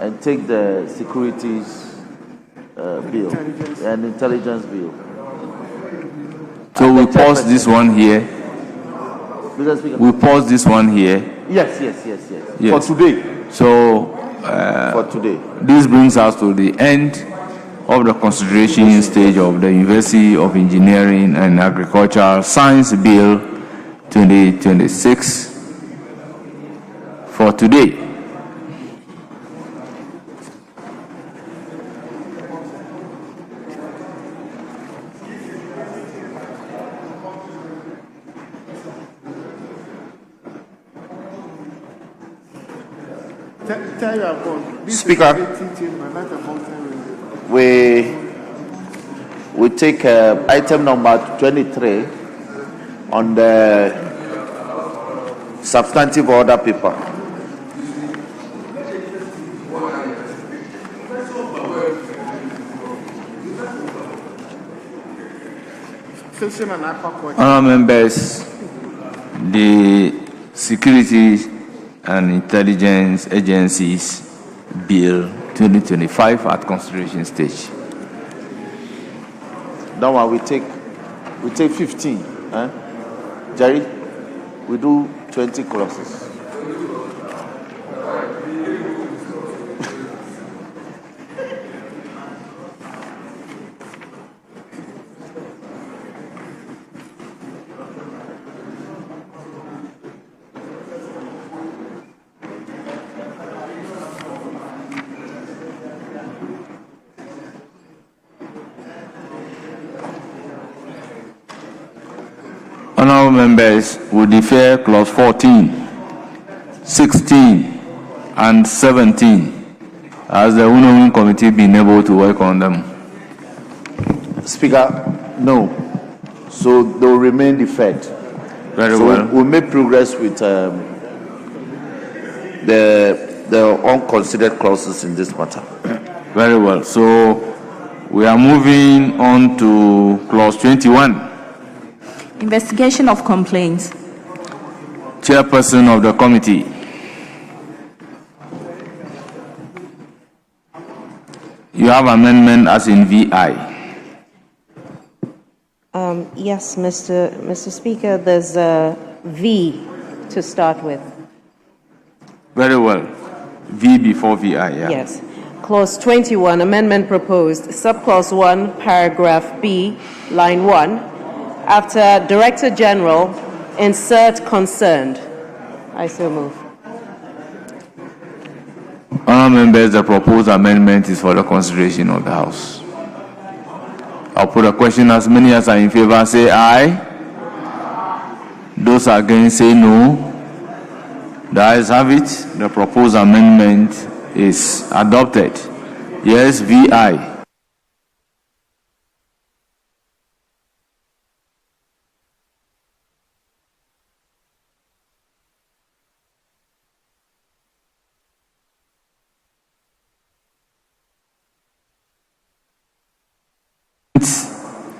and take the Securities Bill and Intelligence Bill. So we pause this one here. Mr. Speaker. We pause this one here. Yes. Yes. For today. So, for today. This brings us to the end of the consideration stage of the University of Engineering and Agricultural Science Bill 2026 for today. Speaker, we take item number 23 on the substantive order paper. Honourable members, the Security and Intelligence Agencies Bill 2025 at consideration stage. That one we take 15. Jerry, we do 20 clauses. Honourable members, we defer clause 14, 16, and 17 as the Unowing Committee been able to work on them. Speaker, no. So they'll remain deferred. Very so well. We'll make progress with the unconsidered clauses in this matter. Very well. So we are moving on to clause 21. Investigation of complaints. Chairperson of the committee. You have amendment as in VI. Yes, Mr. Speaker, there's a V to start with. Very well. V before VI, yeah. Yes. Clause 21, amendment proposed, subclause 1, paragraph B, line 1. After Director General, insert concerned. I so move. Honourable members, the proposed amendment is for the consideration of the House. I'll put a question. As many as are in favor say aye. Those against say no. The ayes have it. The proposed amendment is adopted. Yes, VI.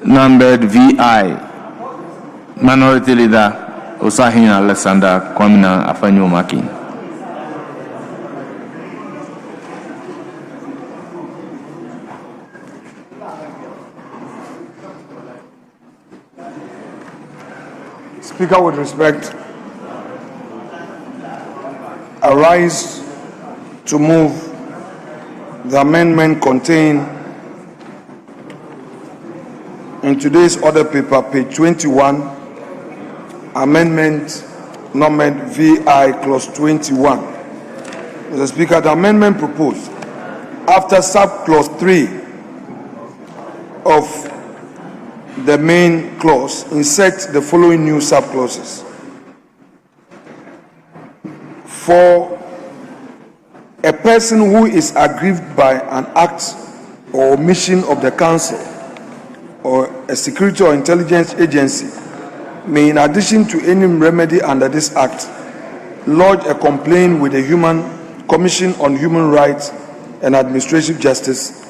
Numbered VI, Minority Leader Osahin Alexander Kwamina Afanyo Makin. Speaker, with respect, I rise to move the amendment contained in today's order paper, page 21, amendment numbered VI clause 21. Mr. Speaker, the amendment proposed after sub-clause 3 of the main clause, insert the following new sub-clauses. For a person who is aggrieved by an act or omission of the council or a security or intelligence agency may, in addition to any remedy under this act, lodge a complaint with the Commission on Human Rights and Administrative Justice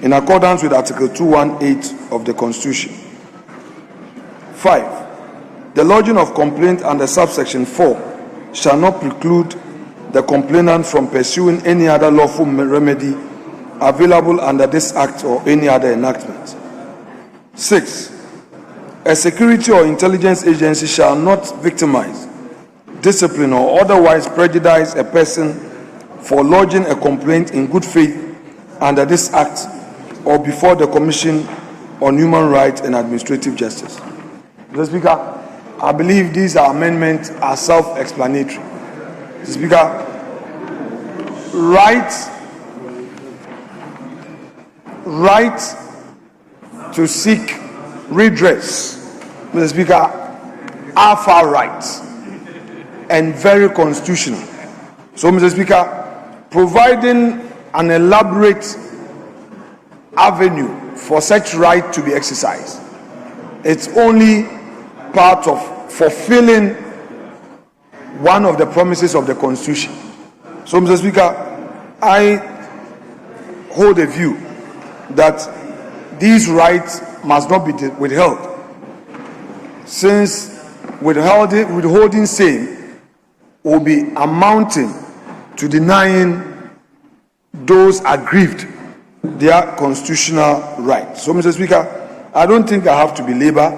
in accordance with Article 218 of the Constitution. 5. The lodging of complaint under subsection 4 shall not preclude the complainant from pursuing any other lawful remedy available under this act or any other enactment. 6. A security or intelligence agency shall not victimize, discipline, or otherwise prejudice a person for lodging a complaint in good faith under this act or before the Commission on Human Rights and Administrative Justice. Mr. Speaker, I believe these amendments are self-explanatory. Mr. Speaker, right to seek redress, Mr. Speaker, are far right and very constitutional. So, Mr. Speaker, providing an elaborate avenue for such right to be exercised, it's only part of fulfilling one of the promises of the Constitution. So, Mr. Speaker, I hold a view that these rights must not be withheld, since withholding same will be amounting to denying those aggrieved their constitutional rights. So, Mr. Speaker, I don't think I have to belabor.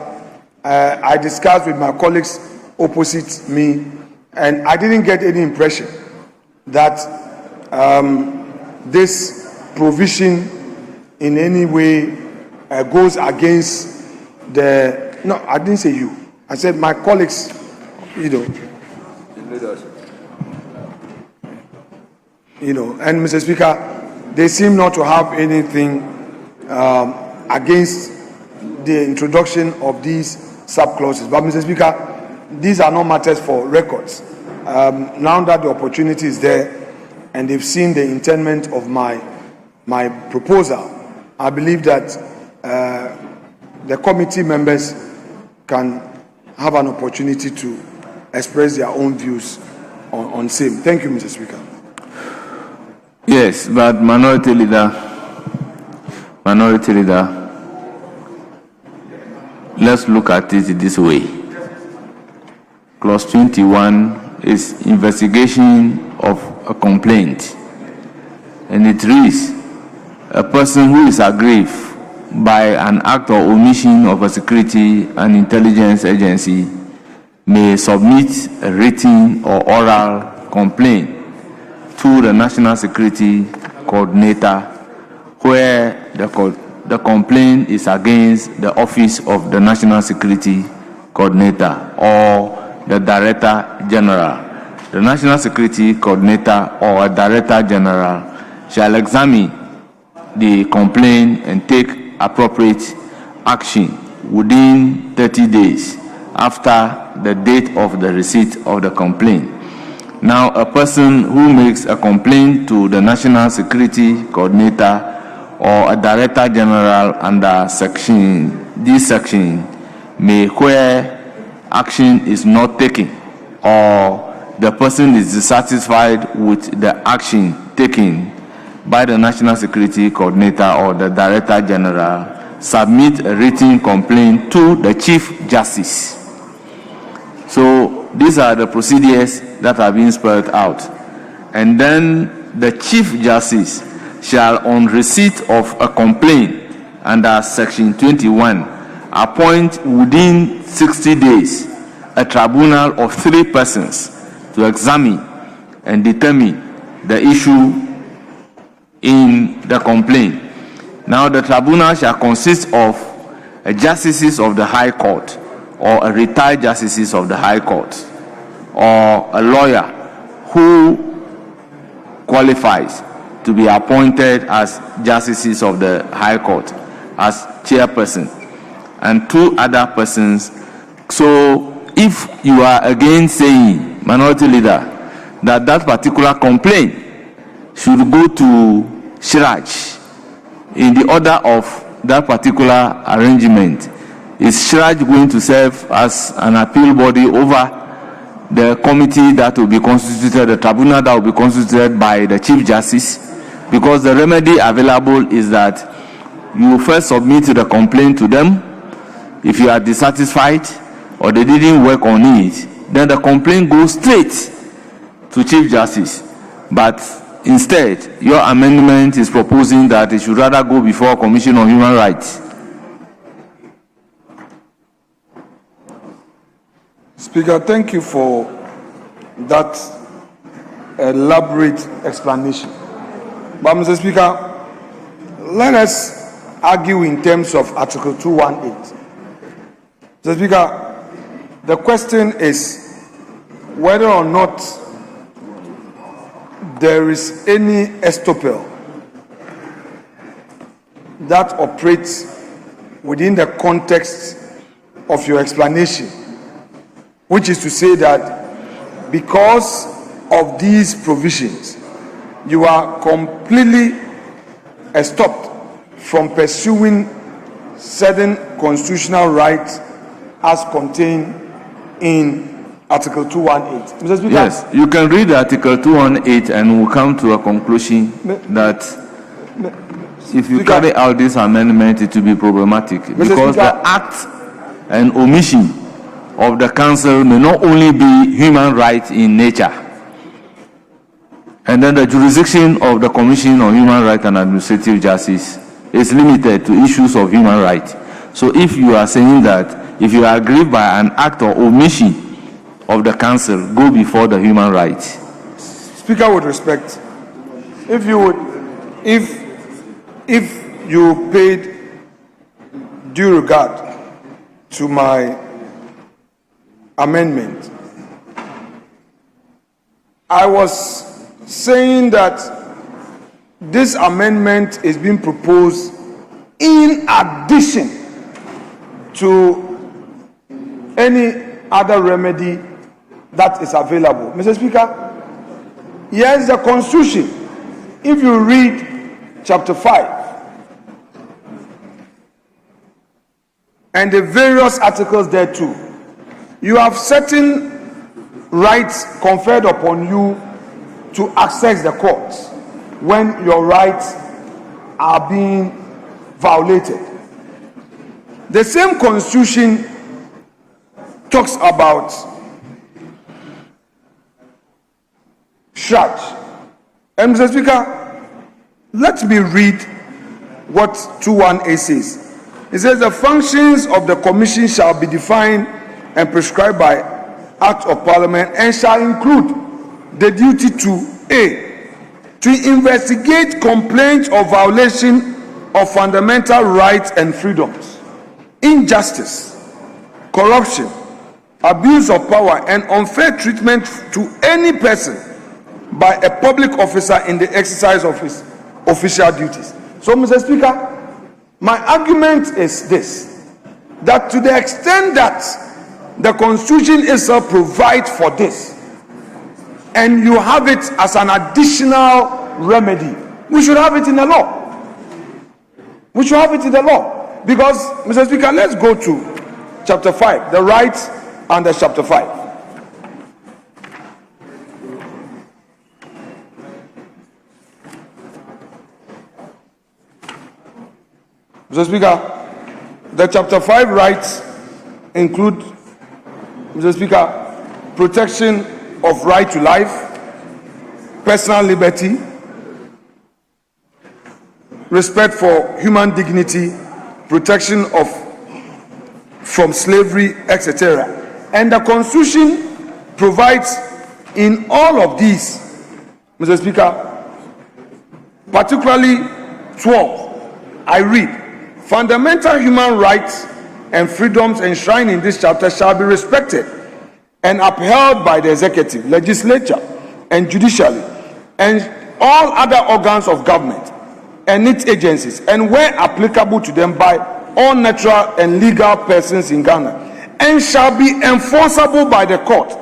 I discussed with my colleagues opposite me, and I didn't get any impression that this provision in any way goes against the... No, I didn't say you. I said my colleagues, and Mr. Speaker, they seem not to have anything against the introduction of these sub-clauses. But, Mr. Speaker, these are not matters for records. Now that the opportunity is there and they've seen the intent of my proposal, I believe that the committee members can have an opportunity to express their own views on same. Thank you, Mr. Speaker. Yes, but Minority Leader, let's look at it this way. Clause 21 is investigation of a complaint, and it reads, a person who is aggrieved by an act or omission of a security and intelligence agency may submit a written or oral complaint to the National Security Coordinator, where the complaint is against the Office of the National Security Coordinator or the Director General. The National Security Coordinator or a Director General shall examine the complaint and take appropriate action within 30 days after the date of the receipt of the complaint. Now, a person who makes a complaint to the National Security Coordinator or a Director General under this section may, where action is not taken or the person is dissatisfied with the action taken by the National Security Coordinator or the Director General, submit a written complaint to the Chief Justice. So these are the procedures that are being spelled out. And then the Chief Justice shall, on receipt of a complaint under Section 21, appoint within 60 days a tribunal of 3 persons to examine and determine the issue in the complaint. Now, the tribunal shall consist of justices of the High Court or a retired justices of the High Court or a lawyer who qualifies to be appointed as justices of the High Court as chairperson, and 2 other persons. So if you are again saying, Minority Leader, that that particular complaint should go to Shiraj in the order of that particular arrangement, is Shiraj going to serve as an appeal body over the committee that will be constituted, the tribunal that will be constituted by the Chief Justice? Because the remedy available is that you first submit the complaint to them. If you are dissatisfied or they didn't work on it, then the complaint goes straight to Chief Justice. But instead, your amendment is proposing that it should rather go before Commission on Human Rights. Speaker, thank you for that elaborate explanation. But, Mr. Speaker, let us argue in terms of Article 218. Mr. Speaker, the question is whether or not there is any estoppel that operates within the context of your explanation, which is to say that because of these provisions, you are completely stopped from pursuing certain constitutional rights as contained in Article 218. Mr. Speaker, yes, you can read Article 218 and we'll come to a conclusion that if you carry out this amendment, it will be problematic, because the act and omission of the council may not only be human rights in nature, and then the jurisdiction of the Commission on Human Rights and Administrative Justice is limited to issues of human rights. So if you are saying that if you are aggrieved by an act or omission of the council, go before the human rights. Speaker, with respect, if you paid due regard to my amendment, I was saying that this amendment is being proposed in addition to any other remedy that is available. Mr. Speaker, yes, the Constitution, if you read chapter 5 and the various articles there too, you have certain rights conferred upon you to access the courts when your rights are being violated. The same Constitution talks about charge. And Mr. Speaker, let me read what 218 says. It says the functions of the Commission shall be defined and prescribed by Act of Parliament and shall include the duty to A, to investigate complaints of violation of fundamental rights and freedoms, injustice, corruption, abuse of power, and unfair treatment to any person by a public officer in the exercise of his official duties. So, Mr. Speaker, my argument is this, that to the extent that the Constitution itself provides for this, and you have it as an additional remedy, we should have it in the law. We should have it in the law. Because, Mr. Speaker, let's go to chapter 5, the rights under chapter 5. Mr. Speaker, the chapter 5 rights include, Mr. Speaker, protection of right to life, personal liberty, respect for human dignity, protection of from slavery, etc. And the Constitution provides in all of these, Mr. Speaker, particularly 12, I read, fundamental human rights and freedoms enshrined in this chapter shall be respected and upheld by the executive, legislature, and judiciary, and all other organs of government and its agencies, and where applicable to them by all natural and legal persons in Ghana, and shall be enforceable by the court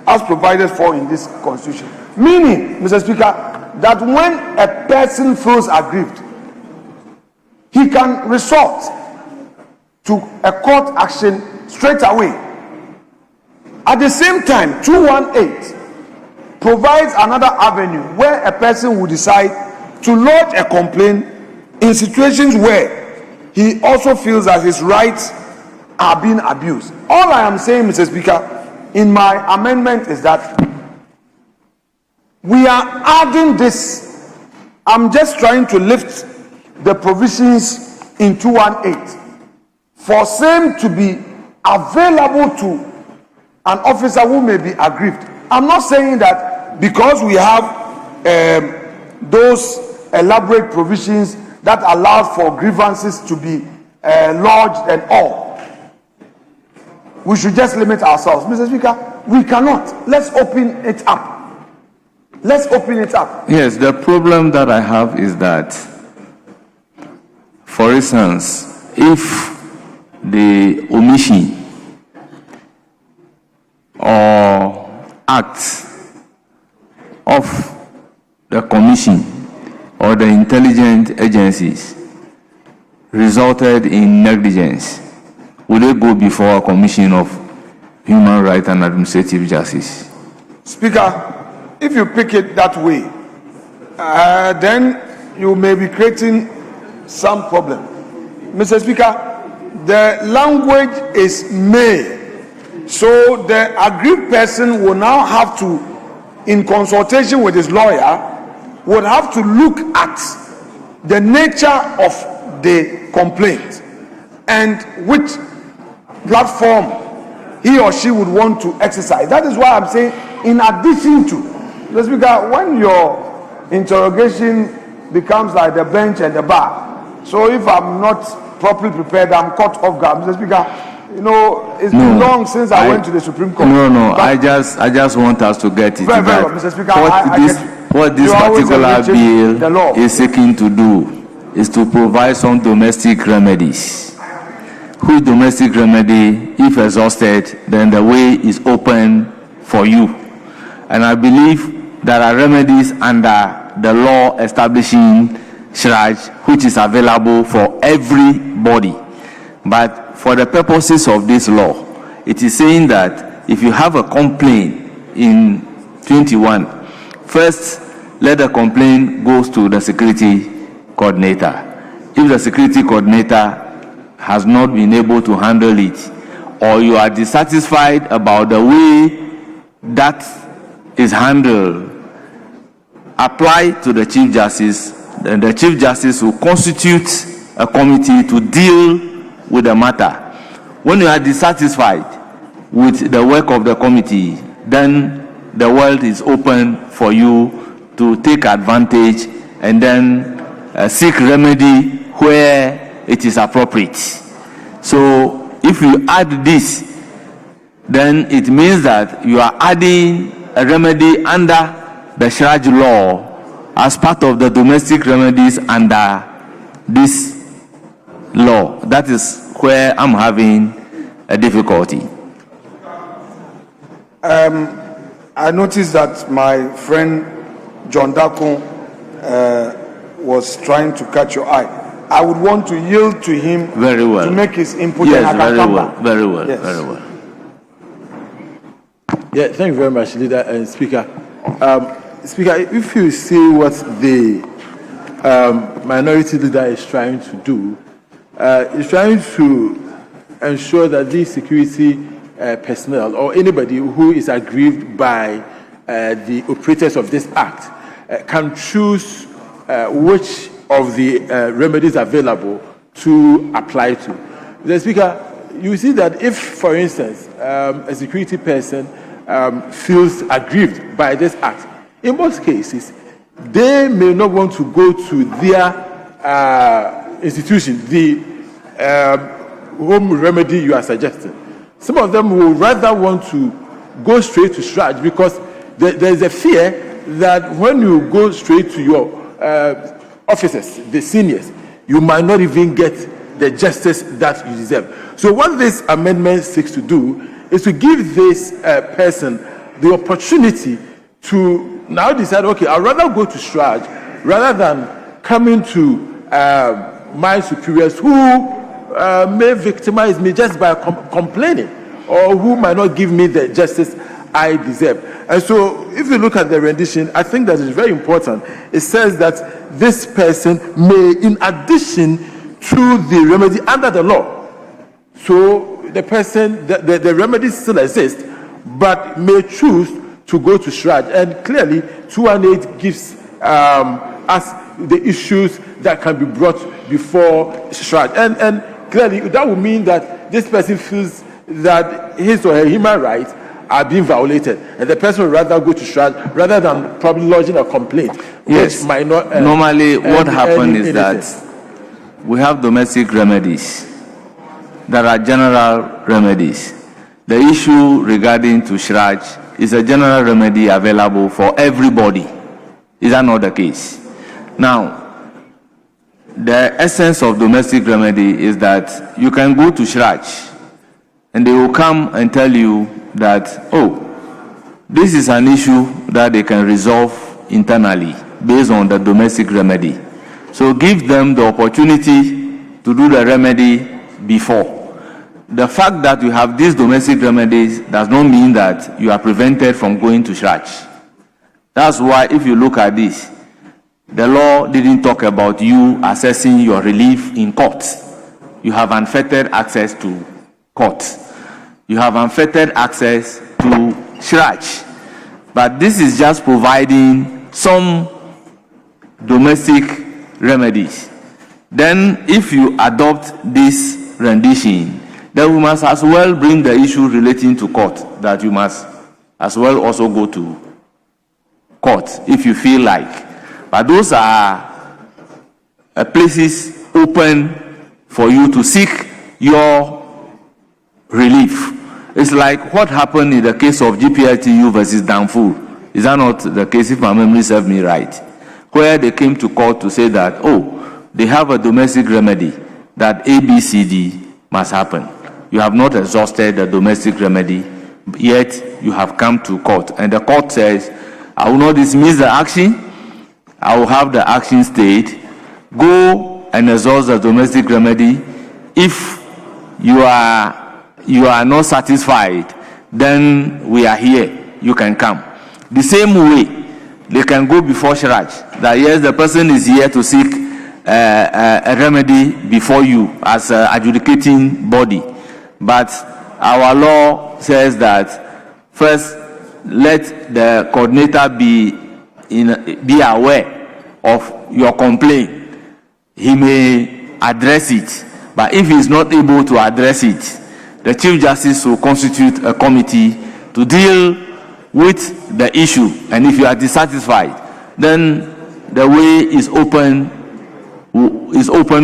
as provided for in this Constitution. Meaning, Mr. Speaker, that when a person feels aggrieved, he can resort to a court action straight away. At the same time, 218 provides another avenue where a person will decide to lodge a complaint in situations where he also feels that his rights are being abused. All I am saying, Mr. Speaker, in my amendment is that we are adding this. I'm just trying to lift the provisions in 218 for same to be available to an officer who may be aggrieved. I'm not saying that because we have those elaborate provisions that allow for grievances to be lodged and all, we should just limit ourselves. Mr. Speaker, we cannot. Let's open it up. Let's open it up. Yes, the problem that I have is that, for instance, if the omission or act of the commission or the intelligence agencies resulted in negligence, will they go before a commission of human rights and administrative justice? Speaker, if you pick it that way, then you may be creating some problem. Mr. Speaker, the language is may. So the aggrieved person will now have to, in consultation with his lawyer, would have to look at the nature of the complaint and which platform he or she would want to exercise. That is why I'm saying, in addition to, Mr. Speaker, when your interrogation becomes like the bench and the bar, so if I'm not properly prepared, I'm caught off guard. Mr. Speaker, you know, it's been long since I went to the Supreme Court. No, I just want us to get it. Very well, Mr. Speaker. What this particular bill is seeking to do is to provide some domestic remedies. Whose domestic remedy, if exhausted, then the way is open for you. And I believe there are remedies under the law establishing SHRAJ, which is available for everybody. But for the purposes of this law, it is saying that if you have a complaint in 21, first let the complaint goes to the security coordinator. If the security coordinator has not been able to handle it, or you are dissatisfied about the way that is handled, apply to the Chief Justice, and the Chief Justice will constitute a committee to deal with the matter. When you are dissatisfied with the work of the committee, then the world is open for you to take advantage and then seek remedy where it is appropriate. So if you add this, then it means that you are adding a remedy under the SHRAJ law as part of the domestic remedies under this law. That is where I'm having a difficulty. I noticed that my friend John Dako was trying to catch your eye. I would want to yield to him very well to make his input. Yes, and I can very come well, back. very well, Yes. very well. Yeah, thank you very much, Leader and Speaker. Speaker, if you see what the minority leader is trying to do, is trying to ensure that these security personnel or anybody who is aggrieved by the operators of this act can choose which of the remedies available to apply to. The Speaker, you see that if, for instance, a security person feels aggrieved by this act, in most cases, they may not want to go to their institution, the home remedy you are suggesting. Some of them will rather want to go straight to Shraj because there is a fear that when you go straight to your officers, the seniors, you might not even get the justice that you deserve. So what this amendment seeks to do is to give this person the opportunity to now decide, okay, I'd rather go to Shraj rather than coming to my superiors who may victimize me just by complaining, or who might not give me the justice I deserve. And so if you look at the rendition, I think that is very important. It says that this person may, in addition to the remedy under the law, so the person, the remedy still exists, but may choose to go to Shraj. And clearly, 218 gives us the issues that can be brought before Shraj. And clearly, that would mean that this person feels that his or her human rights are being violated, and the person would rather go to Shraj rather than probably lodging a complaint. Yes. Which might not. Normally, what happens is that we have domestic remedies. There are general remedies. The issue regarding to Shraj is a general remedy available for everybody. Is that not the case? Now, the essence of domestic remedy is that you can go to Shraj and they will come and tell you that, oh, this is an issue that they can resolve internally based on the domestic remedy. So give them the opportunity to do the remedy before. The fact that you have these domestic remedies does not mean that you are prevented from going to Shraj. That's why if you look at this, the law didn't talk about you assessing your relief in court. You have unfettered access to court. You have unfettered access to Shraj. But this is just providing some domestic remedies. Then if you adopt this rendition, then we must as well bring the issue relating to court, that you must as well also go to court if you feel like. But those are places open for you to seek your relief. It's like what happened in the case of GPLTU versus Danfour. Is that not the case, if my memory serves me right? Where they came to court to say that, oh, they have a domestic remedy that ABCD must happen. You have not exhausted the domestic remedy, yet you have come to court. And the court says, I will not dismiss the action. I will have the action stayed. Go and exhaust the domestic remedy. If you are not satisfied, then we are here. You can come. The same way, they can go before Shraj. That yes, the person is here to seek a remedy before you as an adjudicating body. But our law says that first, let the coordinator be aware of your complaint. He may address it, but if he is not able to address it, the Chief Justice will constitute a committee to deal with the issue. And if you are dissatisfied, then the way is open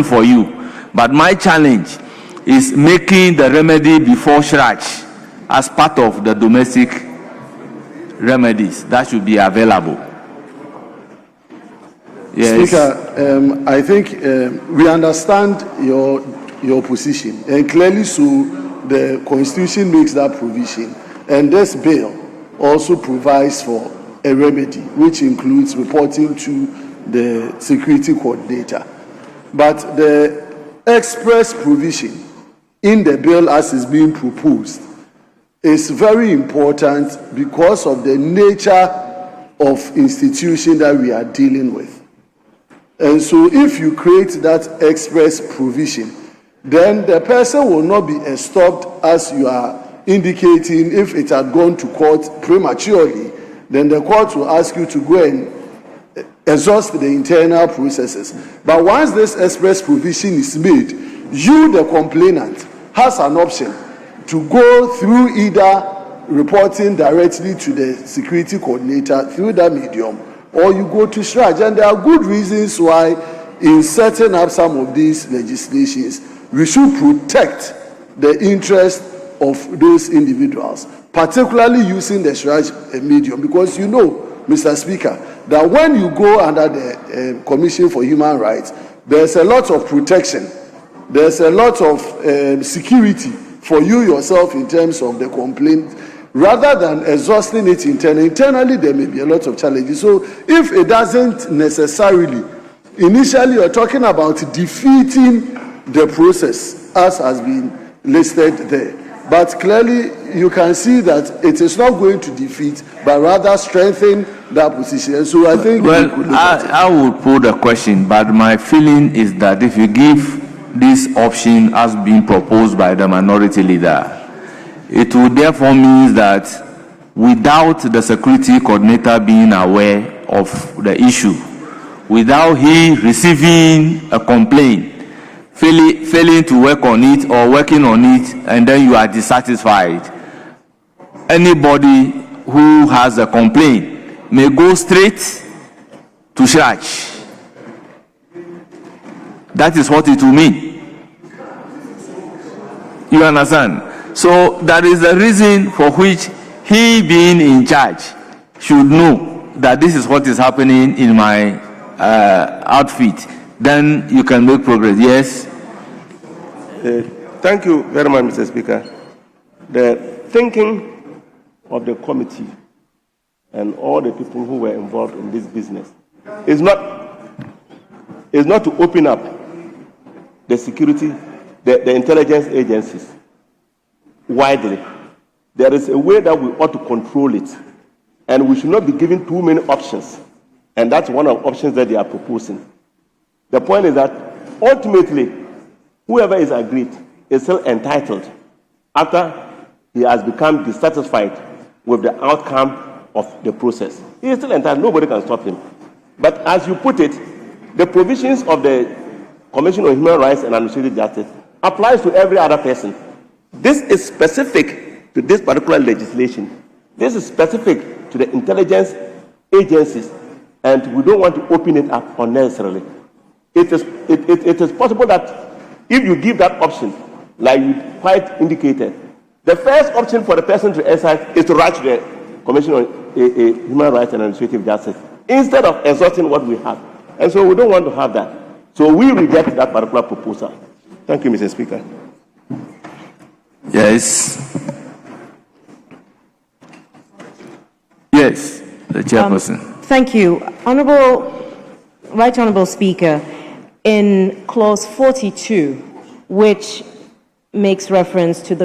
for you. But my challenge is making the remedy before Shraj as part of the domestic remedies that should be available. Yes. Speaker, I think we understand your position, and clearly so the Constitution makes that provision, and this bill also provides for a remedy, which includes reporting to the security coordinator. But the express provision in the bill as is being proposed is very important because of the nature of institution that we are dealing with. And so if you create that express provision, then the person will not be stopped, as you are indicating. If it had gone to court prematurely, then the court will ask you to go and exhaust the internal processes. But once this express provision is made, you, the complainant, has an option to go through either reporting directly to the security coordinator through that medium, or you go to Shraj. And there are good reasons why in setting up some of these legislations, we should protect the interest of those individuals, particularly using the Shraj medium, because you know, Mr. Speaker, that when you go under the Commission for Human Rights, there's a lot of protection, there's a lot of security for you yourself in terms of the complaint, rather than exhausting it internally. Internally, there may be a lot of challenges. So if it doesn't necessarily, initially you're talking about defeating the process as has been listed there. But clearly you can see that it is not going to defeat, but rather strengthen that position. So I think I would put a question, but my feeling is that if you give this option as being proposed by the minority leader, it would therefore mean that without the security coordinator being aware of the issue, without he receiving a complaint, failing to work on it or working on it, and then you are dissatisfied, anybody who has a complaint may go straight to Shraj. That is what it will mean. You understand? So that is the reason for which he, being in charge, should know that this is what is happening in my outfit. Then you can make progress. Yes? Thank you very much, Mr. Speaker. The thinking of the committee and all the people who were involved in this business is not to open up the security, the intelligence agencies widely. There is a way that we ought to control it, and we should not be given too many options, and that's one of the options that they are proposing. The point is that ultimately, whoever is aggrieved is still entitled, after he has become dissatisfied with the outcome of the process. He is still entitled, nobody can stop him. But as you put it, the provisions of the Commission on Human Rights and Administrative Justice applies to every other person. This is specific to this particular legislation. This is specific to the intelligence agencies, and we don't want to open it up unnecessarily. It is possible that if you give that option, like you quite indicated, the first option for the person to exercise is to write to the Commission on Human Rights and Administrative Justice, instead of exhausting what we have. And so we don't want to have that. So we reject that particular proposal. Thank you, Mr. Speaker. Yes. Yes, the chairperson. Thank you. Right Honorable Speaker, in clause 42, which makes reference to the